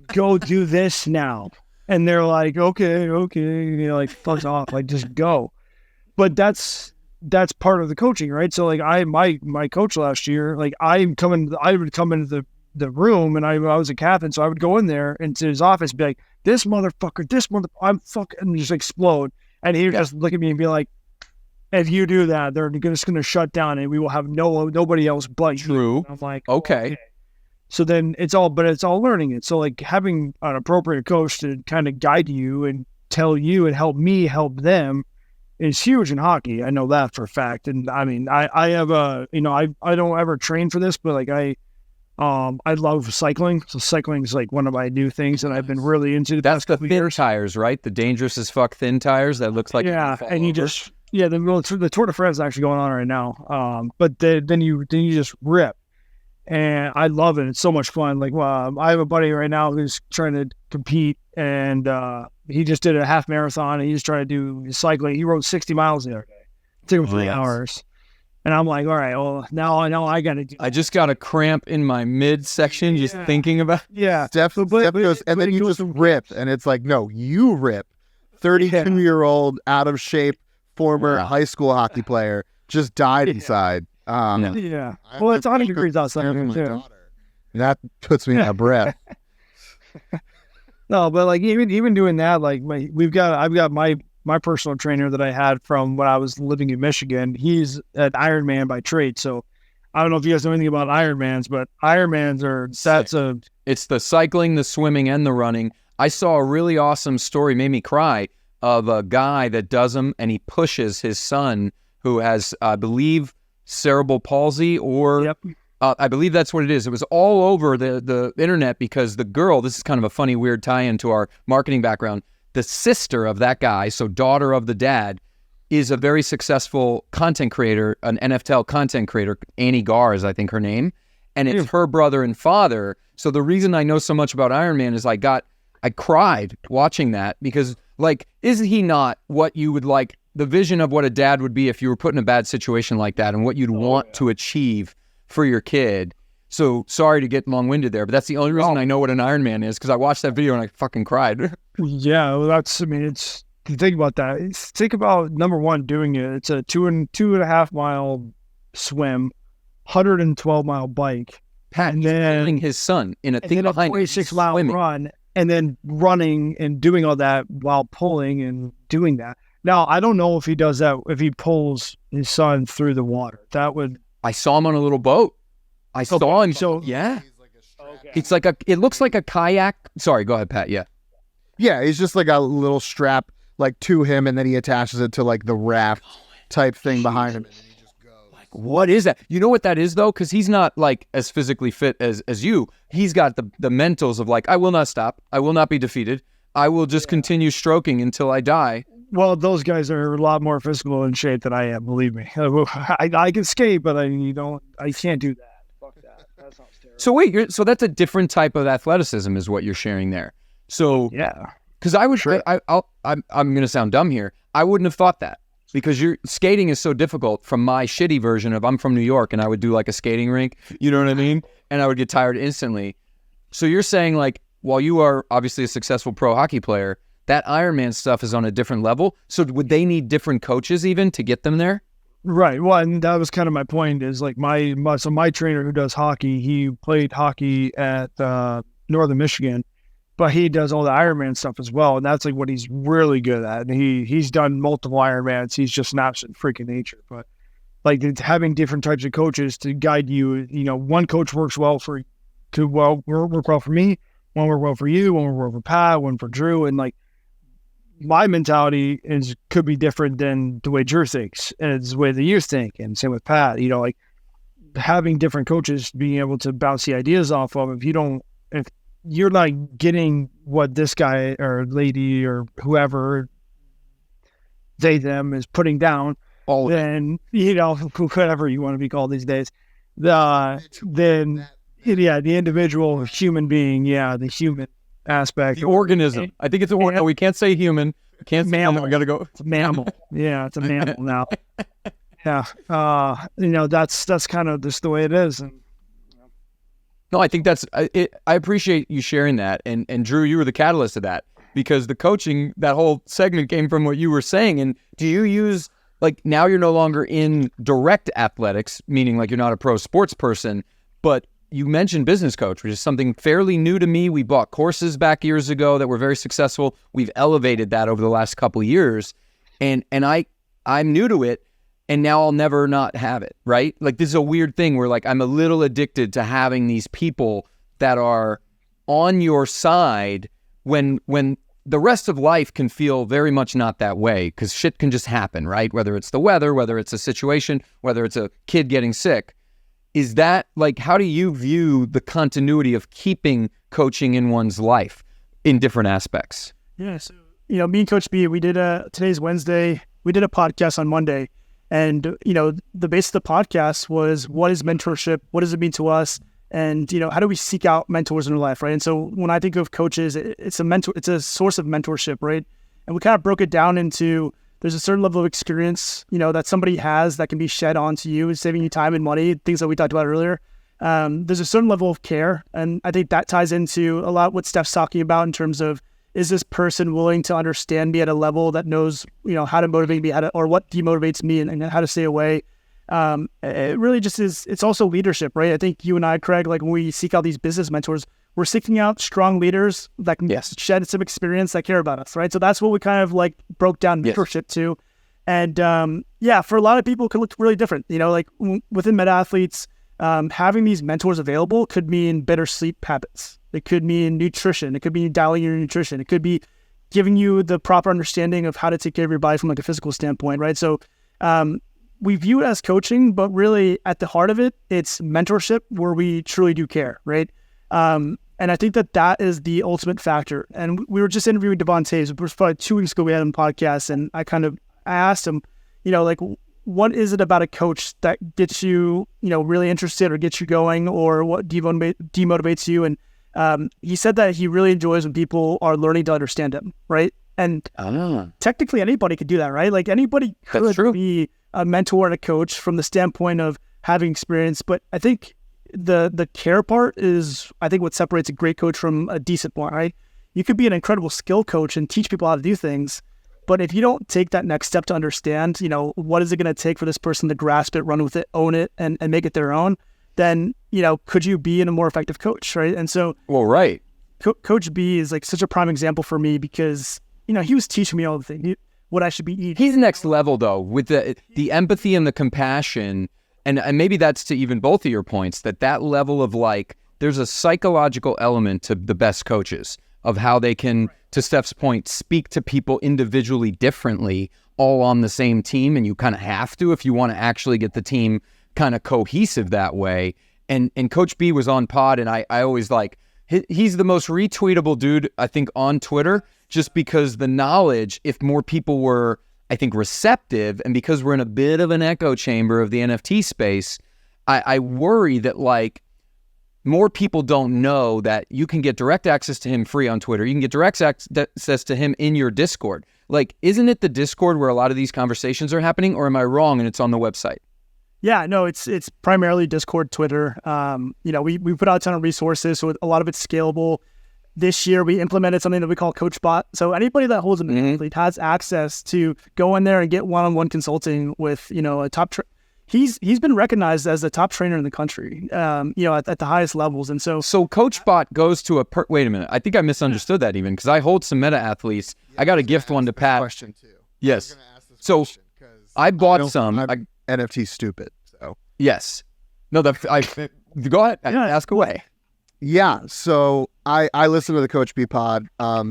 Go do this now. And they're like, okay, like fuck off, like just go. But that's part of the coaching, right? So like my coach last year, like I would come into the room, and I was a captain, so I would go in there into his office and be like, this motherfucker, I'm fucking, and just explode. And he would just look at me and be like, if you do that, they're just going to shut down, and we will have nobody else but you. True. And I'm like, okay. So then it's all learning it. So like having an appropriate coach to kind of guide you and tell you and help me help them is huge in hockey. I know that for a fact. And I mean, I have a, I don't ever train for this, but like I love cycling. So cycling is like one of my new things that I've been really into. That's the thin tires, right? The dangerous as fuck thin tires that looks like and you just the Tour de France is actually going on right now. But then you just rip, and I love it. It's so much fun. Like, I have a buddy right now who's trying to compete, and he just did a half marathon, and he's trying to do cycling. He rode 60 miles the other day. It took him 3 hours. And I'm like, all right, well, now I know I got to do. I just got a cramp in my midsection just thinking about. Yeah. Steph goes, and then you just rip, and it's like, no, you rip. 32-year-old, out of shape, former high school hockey player just died inside. Well, it's 100 degrees outside too. That puts me out of breath. No, but like even doing that, like I've got my personal trainer that I had from when I was living in Michigan. He's an Ironman by trade. So I don't know if you guys know anything about Ironmans, but Ironmans it's the cycling, the swimming, and the running. I saw a really awesome story, made me cry, of a guy that does them, and he pushes his son who has, I believe, cerebral palsy or I believe that's what it is. It was all over the internet because the girl, this is kind of a funny, weird tie-in to our marketing background, the sister of that guy, so daughter of the dad, is a very successful content creator, an NFL content creator. Annie Gar is, I think, her name. And it's her brother and father. So the reason I know so much about Iron Man is I cried watching that because, like, isn't he not what you would like, the vision of what a dad would be if you were put in a bad situation like that and what you'd want to achieve for your kid? So sorry to get long-winded there, but that's the only reason I know what an Iron Man is, because I watched that video and I fucking cried. Yeah, well, it's think about that. Think about number one doing it. It's a 2.5 mile swim, 112 mile bike, Pat, and then his son in a thing behind 26 mile run, and then running and doing all that while pulling and doing that. Now I don't know if he does that if he pulls his son through the water. That would. I saw him on a little boat. I saw him. So yeah, it's like it looks like a kayak. Sorry, go ahead, Pat. Yeah. Yeah, he's just like a little strap like to him, and then he attaches it to like the raft type thing behind him. And then he just goes. Like, what is that? You know what that is though? Because he's not like as physically fit as you. He's got the mentals of like, I will not stop. I will not be defeated. I will just continue stroking until I die. Well, those guys are a lot more physical in shape than I am. Believe me. I can skate, but I can't do that. Fuck that. That sounds terrible. So wait, so that's a different type of athleticism, is what you're sharing there. So yeah, because I would, I'm going to sound dumb here. I wouldn't have thought that because skating is so difficult. From my shitty version of, I'm from New York and I would do like a skating rink. You know what I mean? And I would get tired instantly. So you're saying like, while you are obviously a successful pro hockey player, that Ironman stuff is on a different level. So would they need different coaches even to get them there? Right. Well, and that was kind of my point is like my trainer who does hockey, he played hockey at Northern Michigan, but he does all the Ironman stuff as well. And that's like what he's really good at. And he's done multiple Ironmans. He's just an absolute freak of nature. But like it's having different types of coaches to guide you, one coach works well work well for me, one work well for you, one work well for Pat, one for Drew. And like my mentality could be different than the way Drew thinks and it's the way that you think. And same with Pat, like having different coaches being able to bounce the ideas off of. If you're not getting what this guy or lady or whoever them is putting down, then, whatever you want to be called these days, the individual human being, the human aspect. The organism. I think it's a word. No, we can't say human. We can't say mammal. We got to go. It's a mammal. Yeah, it's a mammal now. Yeah. That's kind of just the way it is. And, no, I think that's it. I appreciate you sharing that. And Drew, you were the catalyst of that because the coaching, that whole segment came from what you were saying. And do you use, like, now you're no longer in direct athletics, meaning like you're not a pro sports person, but you mentioned business coach, which is something fairly new to me. We bought courses back years ago that were very successful. We've elevated that over the last couple of years. And I'm new to it. And now I'll never not have it, right? Like this is a weird thing where like I'm a little addicted to having these people that are on your side when the rest of life can feel very much not that way because shit can just happen, right? Whether it's the weather, whether it's a situation, whether it's a kid getting sick. Is that like, how do you view the continuity of keeping coaching in one's life in different aspects? Yeah. So, me and Coach B, we did today's Wednesday, we did a podcast on Monday. And, the base of the podcast was, what is mentorship? What does it mean to us? And, how do we seek out mentors in our life, right? And so when I think of coaches, it's a source of mentorship, right? And we kind of broke it down into, there's a certain level of experience, that somebody has that can be shed onto you, saving you time and money, things that we talked about earlier. There's a certain level of care. And I think that ties into a lot what Steph's talking about in terms of, is this person willing to understand me at a level that knows, how to motivate me, or what demotivates me and how to stay away. It really just is, it's also leadership, right? I think you and I, Craig, like when we seek out these business mentors, we're seeking out strong leaders that can shed some experience that care about us, right? So that's what we kind of like broke down mentorship to. And for a lot of people it could look really different. Like within meta athletes, having these mentors available could mean better sleep habits. It could mean nutrition. It could be dialing your nutrition. It could be giving you the proper understanding of how to take care of your body from like a physical standpoint, right? So we view it as coaching, but really at the heart of it, it's mentorship where we truly do care, right? And I think that is the ultimate factor. And we were just interviewing Devon Taves. It was probably 2 weeks ago we had him on the podcast, and I asked him, like, what is it about a coach that gets you, really interested or gets you going, or what demotivates you? And he said that he really enjoys when people are learning to understand him, right? And technically anybody could do that, right? Like anybody could be a mentor and a coach from the standpoint of having experience. But I think the care part is, I think, what separates a great coach from a decent one, right? You could be an incredible skill coach and teach people how to do things, but if you don't take that next step to understand, what is it going to take for this person to grasp it, run with it, own it, and make it their own, then, could you be a more effective coach, right? And so, right. Coach B is like such a prime example for me because, he was teaching me all the things, what I should be eating. He's next level though, with the empathy and the compassion, and maybe that's to even both of your points, that level of like, there's a psychological element to the best coaches of how they can, to Steph's point, speak to people individually differently, all on the same team, and you kind of have to if you want to actually get the team kind of cohesive that way. And Coach B was on pod, and I always like, he's the most retweetable dude, I think, on Twitter, just because the knowledge, if more people were, I think, receptive, and because we're in a bit of an echo chamber of the NFT space, I worry that like more people don't know that you can get direct access to him free on Twitter. You can get direct access to him in your Discord. Like, isn't it the Discord where a lot of these conversations are happening, or am I wrong and it's on the website? Yeah, no, it's primarily Discord, Twitter. We put out a ton of resources, so a lot of it's scalable. This year, we implemented something that we call CoachBot. So anybody that holds an athlete has access to go in there and get one-on-one consulting with, a top. He's been recognized as the top trainer in the country, at the highest levels, and so CoachBot goes to wait a minute. I think I misunderstood that even because I hold some meta athletes. Yeah, I got to gift one to Pat. Question too. Yes. So I bought some. I'm NFT stupid. So yes. No. Go ahead. Ask away. Yeah. So I listened to the Coach B pod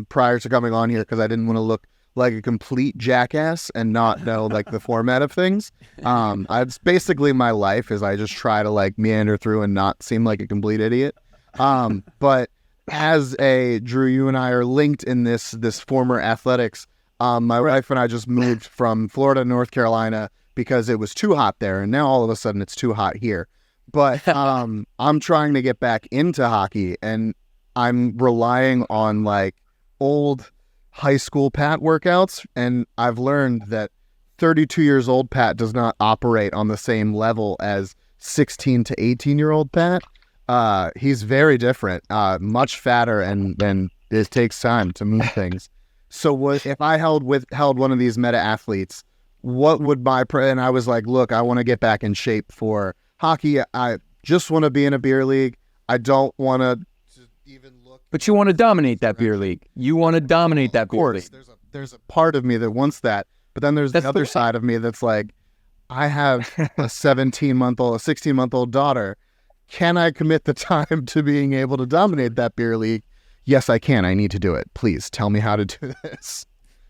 prior to coming on here because I didn't want to look like a complete jackass and not know like the format of things. It's basically my life is I just try to like meander through and not seem like a complete idiot. But as Drew, you and I are linked in this former athletics. My wife and I just moved from Florida to North Carolina because it was too hot there, and now all of a sudden it's too hot here. But I'm trying to get back into hockey, and I'm relying on like old high school Pat workouts, and I've learned that 32 years old Pat does not operate on the same level as 16 to 18-year-old Pat. He's very different, much fatter, and it takes time to move things. So if I held one of these meta athletes, what would and I was like, look, I want to get back in shape for hockey. I just want to be in a beer league. I don't want to even look. But you want to dominate that beer league. You want to dominate that beer league. There's a part of me that wants that, but then there's the other side of me that's like, I have a 16-month-old daughter. Can I commit the time to being able to dominate that beer league? yes, I can. I need to do it. Please tell me how to do this.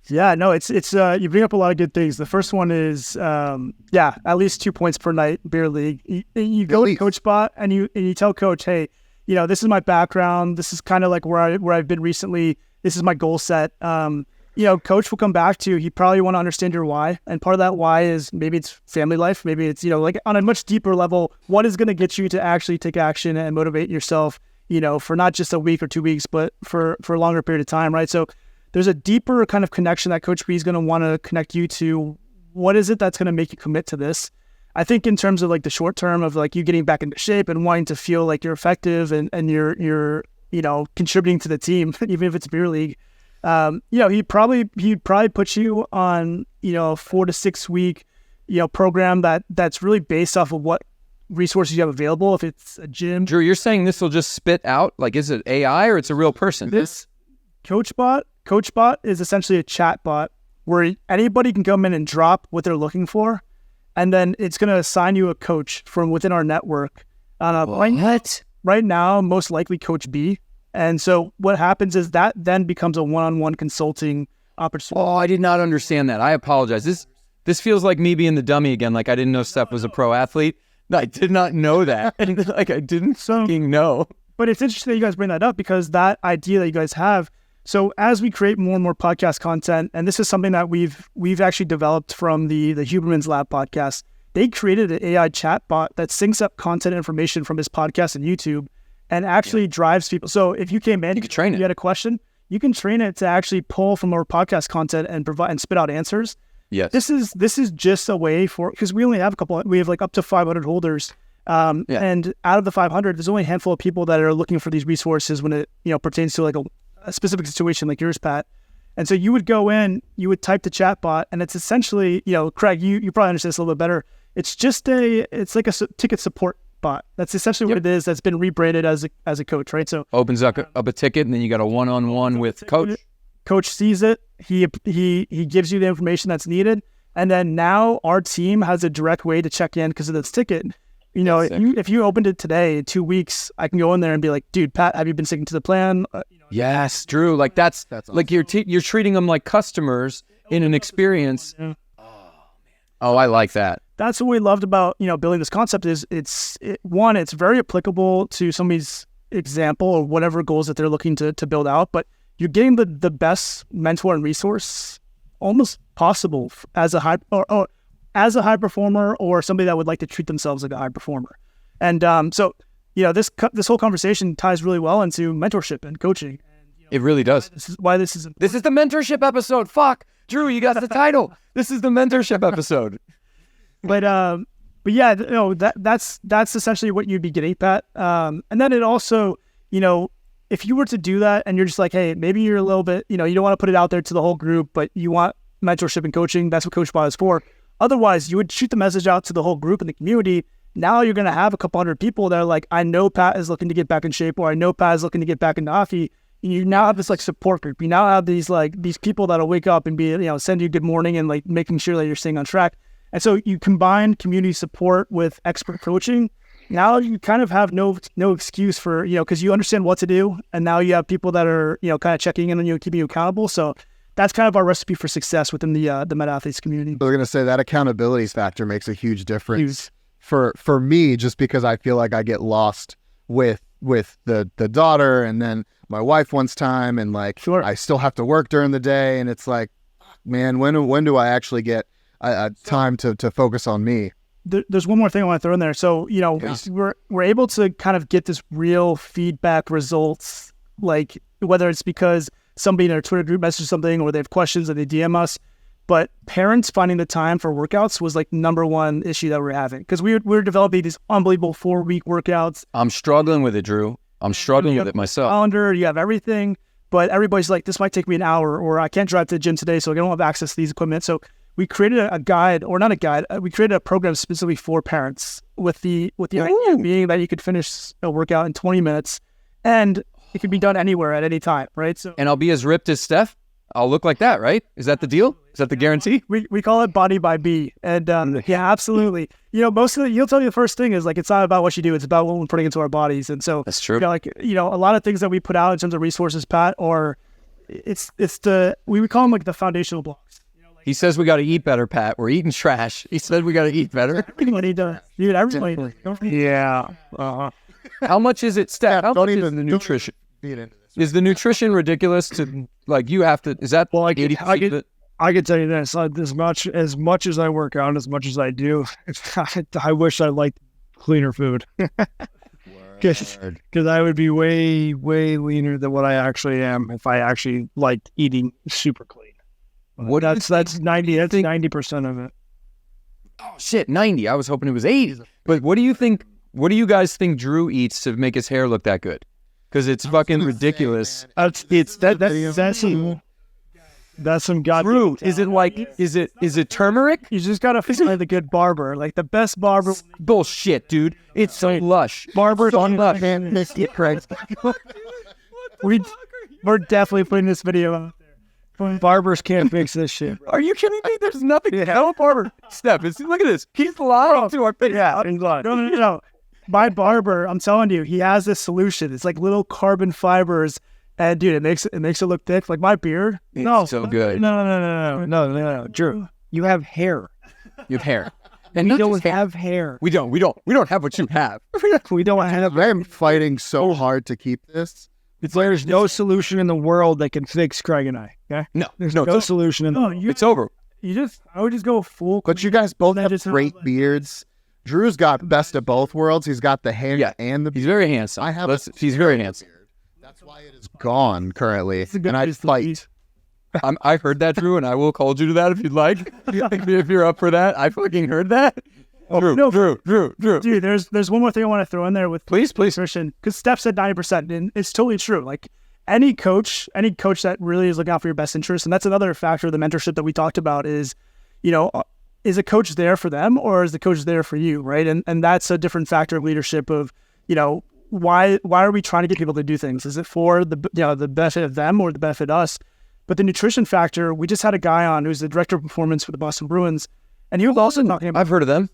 Yeah, no, it's you bring up a lot of good things. The first one is at least 2 points per night beer league. You go to CoachBot and you tell coach, hey, this is my background. This is kind of like where I've been recently. This is my goal set. Coach will come back to you. He probably want to understand your why, and part of that why is maybe it's family life, maybe it's like on a much deeper level, what is going to get you to actually take action and motivate yourself, for not just a week or 2 weeks, but for a longer period of time, right? So there's a deeper kind of connection that Coach B is going to want to connect you to. What is it that's going to make you commit to this? I think in terms of like the short term of like you getting back into shape and wanting to feel like you're effective and you're contributing to the team, even if it's beer league. He'd probably put you on, a 4 to 6 week, program that's really based off of what resources you have available. If it's a gym. Drew, you're saying this will just spit out, like, is it AI or it's a real person? This CoachBot is essentially a chat bot where anybody can come in and drop what they're looking for. And then it's going to assign you a coach from within our network. Right now, most likely Coach B. And so what happens is that then becomes a one-on-one consulting opportunity. Oh, I did not understand that. I apologize. This feels like me being the dummy again. Like I didn't know Steph was a pro athlete. I did not know that. Like I didn't fucking know. But it's interesting that you guys bring that up because that idea that you guys have. So as we create more and more podcast content, and this is something that we've actually developed from the Huberman's Lab podcast. They created an AI chat bot that syncs up content information from his podcast and YouTube and actually drives people. So if you came in, you could train it. You had a question, you can train it to actually pull from our podcast content and provide and spit out answers. Yes. This is just a way because we only have we have like up to 500 holders. And out of the 500, there's only a handful of people that are looking for these resources when it, pertains to like a specific situation like yours, Pat. And so you would go in, you would type the chat bot, and it's essentially, Craig, you probably understand this a little bit better. It's just it's like a ticket support bot. That's essentially what it is. That's been rebranded as a coach, right? So opens up a ticket, and then you got a one-on-one with coach. Coach sees it. He gives you the information that's needed, and then now our team has a direct way to check in because of this ticket. If you opened it today, in 2 weeks, I can go in there and be like, dude, Pat, have you been sticking to the plan? Yes, Drew. Like that's awesome. Like you're treating them like customers in an experience. Yeah. Oh, I like that. That's what we loved about, building this concept is it's very applicable to somebody's example or whatever goals that they're looking to build out, but you're getting the best mentor and resource almost possible as a high performer or somebody that would like to treat themselves like a high performer. And this whole conversation ties really well into mentorship and coaching. And, it really does. This is why this is important. This is the mentorship episode. Fuck, Drew, you got the title. This is the mentorship episode. But yeah, that's essentially what you'd be getting, Pat. And then it also, if you were to do that and you're just like, hey, maybe you're a little bit, you don't want to put it out there to the whole group, but you want mentorship and coaching. That's what CoachBot is for. Otherwise, you would shoot the message out to the whole group and the community. Now you're going to have a couple hundred people that are like, I know Pat is looking to get back in shape, or I know Pat is looking to get back into hockey. And you now have this like support group. You now have these people that'll wake up and be, send you good morning and like making sure that you're staying on track. And so you combine community support with expert coaching. Now you kind of have no excuse for, because you understand what to do. And now you have people that are, kind of checking in on you and keeping you accountable. So that's kind of our recipe for success within the Meta Athletes community. I was going to say that accountability factor makes a huge difference for me, just because I feel like I get lost with the daughter and then my wife once time, and like sure. I still have to work during the day, and it's like, man, when do I actually get time to focus on me? There's one more thing I want to throw in there. So we're able to kind of get this real feedback results, like whether it's because somebody in our Twitter group messages something or they have questions and they DM us. But parents finding the time for workouts was like number one issue that we're having, because we're developing these unbelievable 4-week workouts. I'm struggling with it, Drew. I'm struggling with it myself. Calendar, you have everything, but everybody's like, this might take me an hour, or I can't drive to the gym today, so I don't have access to these equipment. So we created a guide, or not a guide. We created a program specifically for parents with the idea being that you could finish a workout in 20 minutes, and it could be done anywhere at any time, right? So, and I'll be as ripped as Steph. I'll look like that, right? Is that the deal? Is that the guarantee? We call it body by B. And yeah, absolutely. Most of he'll tell you the first thing is like, it's not about what you do. It's about what we're putting into our bodies. And so that's true. A lot of things that we put out in terms of resources, Pat, or we would call them like the foundational blocks. He says we got to eat better, Pat. We're eating trash. He said we got to eat better. Everybody does. Dude, everybody does. Yeah. How much is it, Steph? How much is the nutrition? Is the nutrition ridiculous to, like, you have to, is that like 80%? I can tell you this, as much as I work out, as much as I do, I wish I liked cleaner food. Because I would be way, way leaner than what I actually am if I actually liked eating super clean. That's 90% of it. Oh shit, 90. I was hoping it was 80. But what do you guys think Drew eats to make his hair look that good? Because it's fucking ridiculous. That's some goddamn. Drew, is it turmeric? You just gotta find the good barber, like the best barber. Bullshit, dude. It's so lush. Barbers on lush. We're definitely putting this video out there. Barbers can't fix this shit. Are you kidding me? There's nothing. No barber. Steph, look at this. He's lying to our face. Yeah, no. My barber, I'm telling you, he has this solution. It's like little carbon fibers, and dude, it makes it look thick. Like my beard. It's so good. No. Drew, you have hair. You have hair. And we don't have hair. We don't have what you have. We don't have. I'm fighting so hard to keep this. There's no solution in the world that can fix Craig and I. Okay? No, there's no solution in the world. It's over. I would just go full. But you guys both have great beards. Drew's got best of both worlds. He's got the hair and the beard. He's very handsome. He's very handsome. That's why it is gone currently. And I'd fight. I heard that, Drew, and I will hold you to that if you'd like. If you're up for that. I fucking heard that. Drew. Dude, there's one more thing I want to throw in there with please nutrition, because Steph said 90%, and it's totally true. Like any coach that really is looking out for your best interest, and that's another factor of the mentorship that we talked about is, is a coach there for them or is the coach there for you, right? And that's a different factor of leadership of, why are we trying to get people to do things? Is it for the benefit of them or the benefit of us? But the nutrition factor, we just had a guy on who's the director of performance for the Boston Bruins, and he was also talking about. I've heard of them.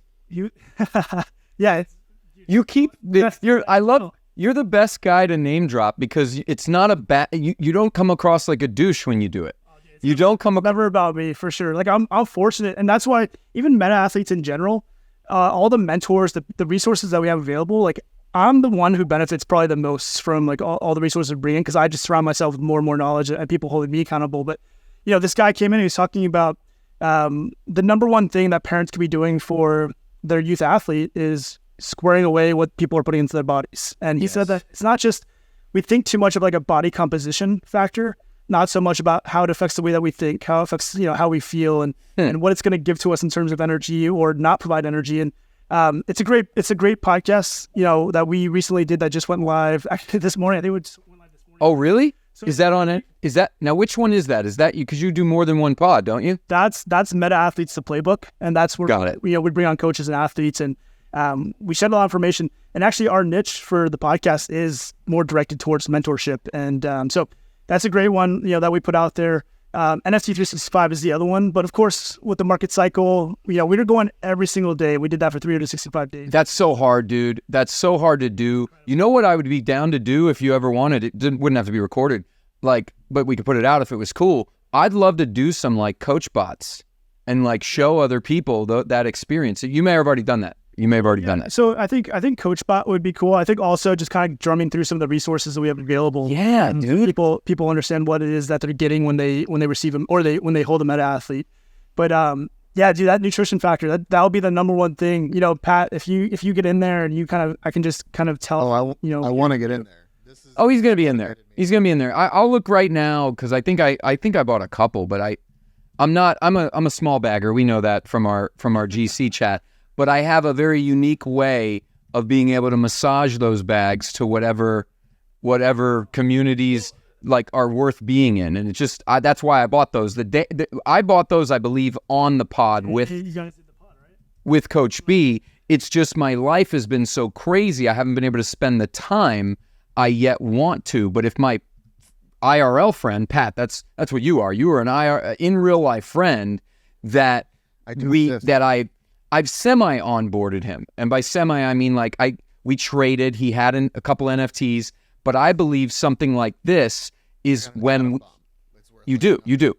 Yeah. You keep you're the best guy to name drop because it's not a bad. You don't come across like a douche when you do it. You don't come across. Never about me for sure. Like I'm fortunate, and that's why even meta athletes in general, all the mentors, the resources that we have available, like. I'm the one who benefits probably the most from like all the resources we bring in because I just surround myself with more and more knowledge and people holding me accountable. But, this guy came in and he was talking about the number one thing that parents could be doing for their youth athlete is squaring away what people are putting into their bodies. And he said that it's not just, we think too much of like a body composition factor, not so much about how it affects the way that we think, how it affects, how we feel and what it's going to give to us in terms of energy or not provide energy. And it's a great podcast, that we recently did that just went live actually this morning. I think it went live this morning. Oh, really? So is that on it? Is that now? Which one is that? Is that you? Because you do more than one pod, don't you? That's Meta Athletes, the playbook, and that's where we bring on coaches and athletes, and we shed a lot of information. And actually, our niche for the podcast is more directed towards mentorship, and so that's a great one, that we put out there. NFT 365 is the other one, but of course with the market cycle, we're going every single day. We did that for 365 days. That's so hard, dude. That's so hard to do. You know what I would be down to do if you ever wanted it? Wouldn't have to be recorded, but we could put it out if it was cool. I'd love to do some like coach bots and like show other people that experience. You may have already done that. So I think CoachBot would be cool. I think also just kind of drumming through some of the resources that we have available. Yeah, dude. People understand what it is that they're getting when they receive them or when they hold a meta athlete. But yeah, dude, that nutrition factor that'll be the number one thing. Pat, if you get in there and I can just kind of tell. I want to get in there. He's gonna be in there. He's gonna be in there. I'll look right now because I think I bought a couple, but I'm a small bagger. We know that from our GC chat. But I have a very unique way of being able to massage those bags to whatever communities like are worth being in, and it's just that's why I bought those. I bought those, I believe, on the pod with you guys did the pod, right? With Coach B. It's just my life has been so crazy. I haven't been able to spend the time I yet want to. But if IRL friend, Pat. That's what you are. You are an in real life friend that I've semi onboarded him, and by semi I mean like we traded. He had a couple NFTs, but I believe something like this is when you do.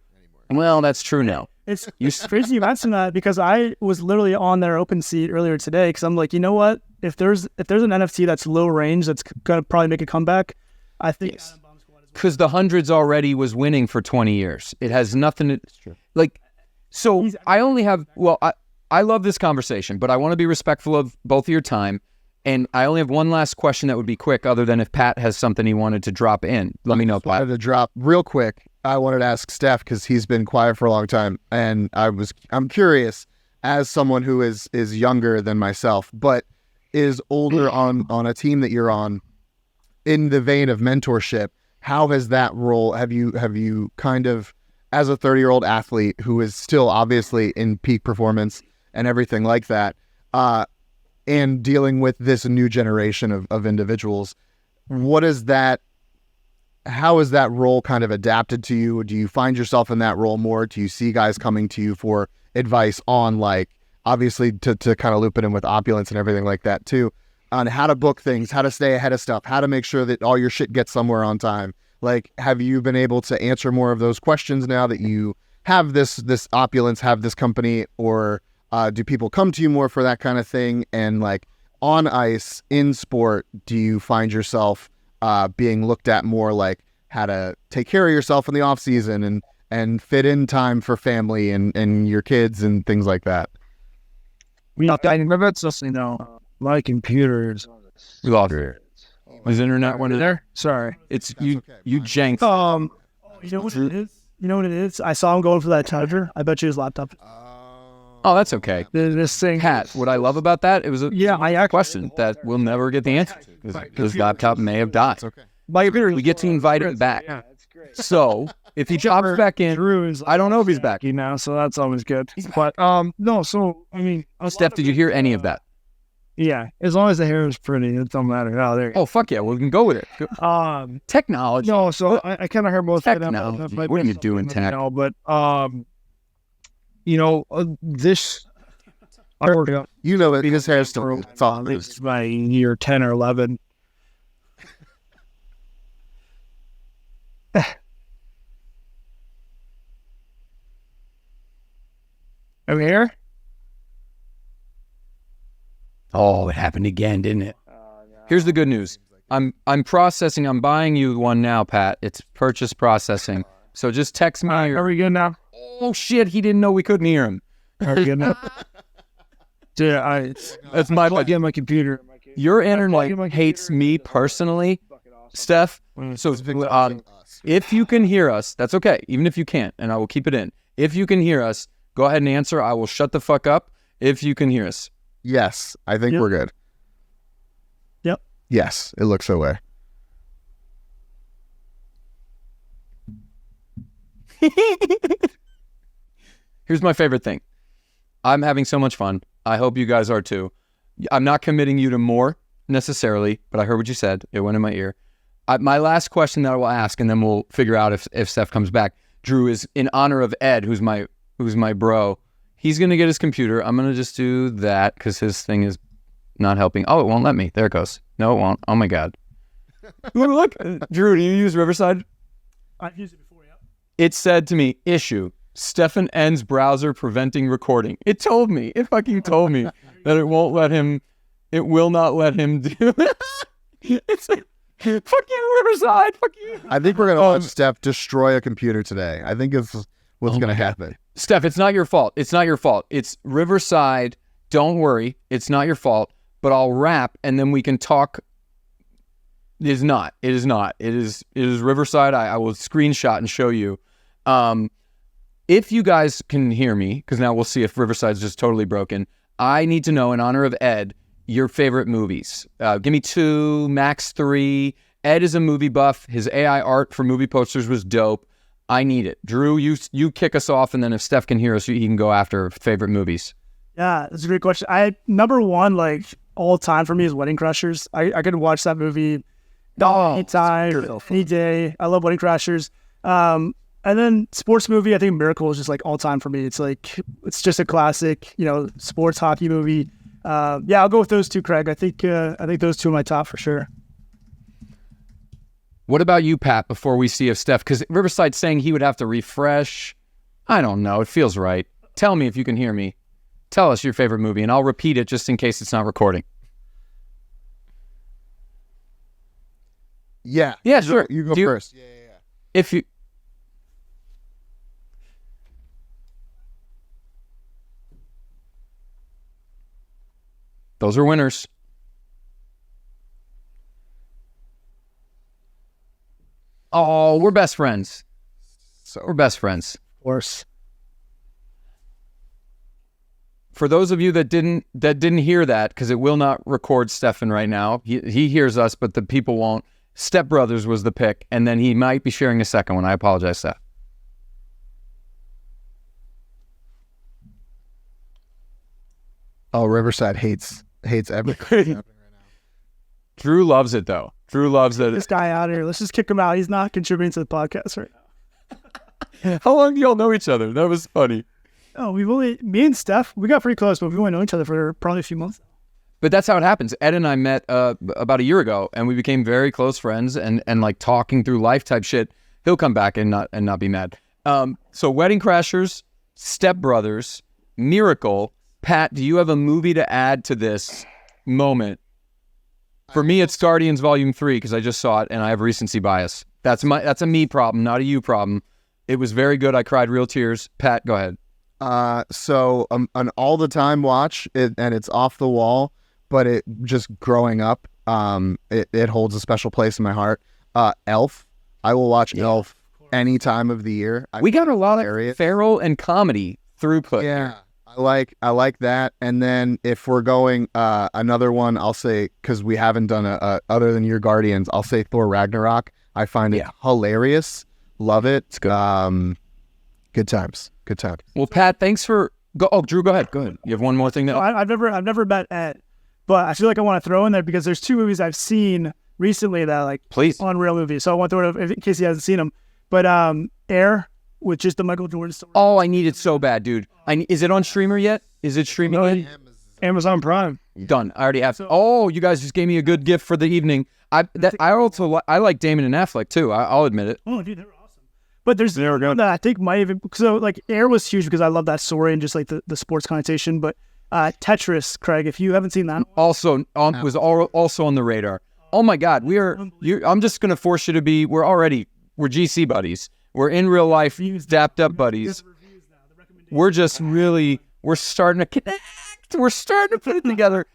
Well, that's true now. It's crazy you mentioned that because I was literally on their open seat earlier today because I'm like, you know what? If there's an NFT that's low range that's gonna probably make a comeback, I think because the hundreds already was winning for 20 years. It has nothing to like. So I only have I love this conversation, but I want to be respectful of both of your time. And I only have one last question that would be quick, other than if Pat has something he wanted to drop in. Let me know, Pat. I wanted to drop real quick. I wanted to ask Steph because he's been quiet for a long time, and I'm curious as someone who is younger than myself, but is older on a team that you're on. In the vein of mentorship, how has that role? Have you kind of, as a 30-year-old athlete who is still obviously in peak performance and everything like that, and dealing with this new generation of individuals, how is that role kind of adapted to you? Do you find yourself in that role more? Do you see guys coming to you for advice on, like, obviously to kind of loop it in with opulence and everything like that too, on how to book things, how to stay ahead of stuff, how to make sure that all your shit gets somewhere on time? Like, have you been able to answer more of those questions now that you have this opulence, have this company, or do people come to you more for that kind of thing? And like on ice in sport, do you find yourself being looked at more like how to take care of yourself in the off season and fit in time for family and your kids and things like that? Maybe it's just, my computers. We lost it. Was internet went in there? Sorry. It's you. Okay. You jank. You know what it is? You know what it is? I saw him going for that charger. I bet you his laptop. Oh, that's okay. This thing. Pat, what I love about that, it was a question that we'll never get the answer to because his laptop may have died. Okay. We get to invite him back. Yeah, that's great. So if he drops back in, I don't know if he's back. So that's always good. But no. So I mean, Steph, did you hear any of that? Yeah, as long as the hair is pretty, it don't matter. Oh, there. Oh, fuck yeah, we can go with it. Technology. No, so I kind of heard most of technology. What are you doing, tech? But this. That his hair is still. It's my year 10 or 11. I'm here. Oh, it happened again, didn't it? Here's the good news. I'm processing. I'm buying you one now, Pat. It's purchase processing. So just text me. Are we good now? Oh shit! He didn't know we couldn't hear him. Are we good now? Yeah, that's my plug in my computer. Your internet hates me personally, Steph. So if you can hear us, that's okay. Even if you can't, and I will keep it in. If you can hear us, go ahead and answer. I will shut the fuck up if you can hear us. Yes, I think we're good. Yep. Yes, it looks that way. Here's my favorite thing. I'm having so much fun. I hope you guys are too. I'm not committing you to more necessarily, but I heard what you said. It went in my ear. My last question that I will ask, and then we'll figure out if Steph comes back, Drew, is in honor of Ed, who's my bro. He's going to get his computer. I'm going to just do that because his thing is not helping. Oh, it won't let me. There it goes. No, it won't. Oh, my God. Look. Drew, do you use Riverside? I've used it before, yeah. It said to me, issue, Stefan ends browser preventing recording. It fucking told me that it won't let him, it will not let him do it. It's like, fuck you, Riverside. Fuck you. I think we're going to watch Steph destroy a computer today. I think it's what's going to happen. Steph, it's not your fault. It's not your fault. It's Riverside. Don't worry. It's not your fault. But I'll wrap and then we can talk. It is not. It is Riverside. I will screenshot and show you. If you guys can hear me, because now we'll see if Riverside's just totally broken. I need to know, in honor of Ed, your favorite movies. Give me 2, max 3. Ed is a movie buff. His AI art for movie posters was dope. I need it. Drew, you kick us off, and then if Steph can hear us, he can go after favorite movies. Yeah, that's a great question. Number one, like all time for me, is Wedding Crashers. I could watch that movie anytime, any day. I love Wedding Crashers. And then sports movie, I think Miracle is just like all time for me. It's like, it's just a classic, sports hockey movie. I'll go with those two, Craig. I think those two are my top for sure. What about you, Pat, before we see if Steph, because Riverside's saying he would have to refresh. I don't know. It feels right. Tell me if you can hear me. Tell us your favorite movie, and I'll repeat it just in case it's not recording. Yeah. Yeah, sure. You go first. Yeah. If you... Those are winners. Oh, we're best friends. We're best friends. Of course. For those of you that didn't hear that, because it will not record Stefan right now. He hears us, but the people won't. Step Brothers was the pick, and then he might be sharing a second one. I apologize, Steph. Oh, Riverside hates everything happening right now. Drew loves it, though. Drew loves it. This guy out of here. Let's just kick him out. He's not contributing to the podcast right now. How long do y'all know each other? That was funny. Oh, me and Steph, we got pretty close, but we've only known each other for probably a few months. But that's how it happens. Ed and I met about a year ago, and we became very close friends and like talking through life type shit. He'll come back and not be mad. So Wedding Crashers, Step Brothers, Miracle. Pat, do you have a movie to add to this moment? For me, it's Guardians Volume 3 because I just saw it and I have recency bias. That's a me problem, not a you problem. It was very good. I cried real tears. Pat, go ahead. So an all the time watch, and it's off the wall, but it just growing up, it holds a special place in my heart. Elf. I will watch Elf any time of the year. We got a lot of feral and comedy throughput. Yeah. I like that. And then if we're going another one, I'll say, because we haven't done other than your Guardians, I'll say Thor Ragnarok. I find it hilarious. Love it. It's good. Good times. Well, Pat, thanks for Drew, go ahead. You have one more thing to I've never met Ed, but I feel like I want to throw in there because there's two movies I've seen recently that are unreal movies. So I want to throw it in case he hasn't seen them. But Air with just the Michael Jordan story. Oh, I need it so bad, dude. Is it on streamer yet? Is it streaming yet? Amazon Prime. Done. I already have. You guys just gave me a good gift for the evening. I like Damon and Affleck too. I'll admit it. Oh, dude, they were awesome. But there's one that I think might even Air was huge because I love that story and just like the sports connotation. But Tetris, Craig, if you haven't seen that, also also on the radar. Oh my God, I'm just gonna force you to be. We're GC buddies. We're in real life, dapped up buddies. We're starting to connect. We're starting to put it together.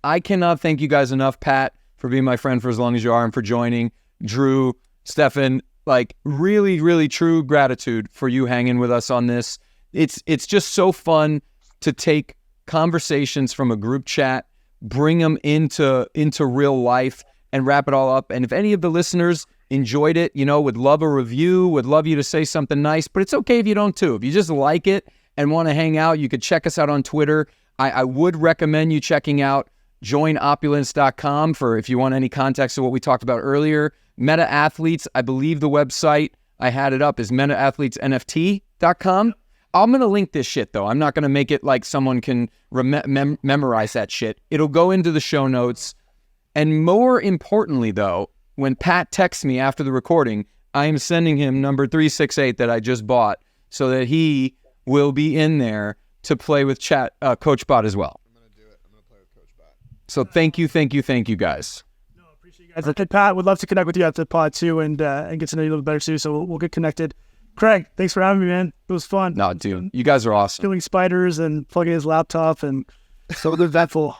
I cannot thank you guys enough, Pat, for being my friend for as long as you are and for joining. Drew, Stefan, like really, really true gratitude for you hanging with us on this. It's just so fun to take conversations from a group chat, bring them into real life and wrap it all up. And if any of the listeners enjoyed it, would love a review, would love you to say something nice, but it's okay if you don't too. If you just like it and want to hang out, you could check us out on Twitter. I would recommend you checking out joinopulence.com for if you want any context of what we talked about earlier. Meta Athletes, I believe the website, I had it up, is metaathletesnft.com. I'm going to link this shit though. I'm not going to make it like someone can memorize that shit. It'll go into the show notes. And more importantly though, when Pat texts me after the recording, I am sending him number 368 that I just bought so that he will be in there to play with Coach Bot as well. I'm going to do it. I'm going to play with Coach Bot. So thank you guys. No, appreciate you guys. And Pat, would love to connect with you after the pod too and get to know you a little better too. So we'll get connected. Craig, thanks for having me, man. It was fun. No, dude, you guys are awesome. Killing spiders and plugging his laptop and so eventful.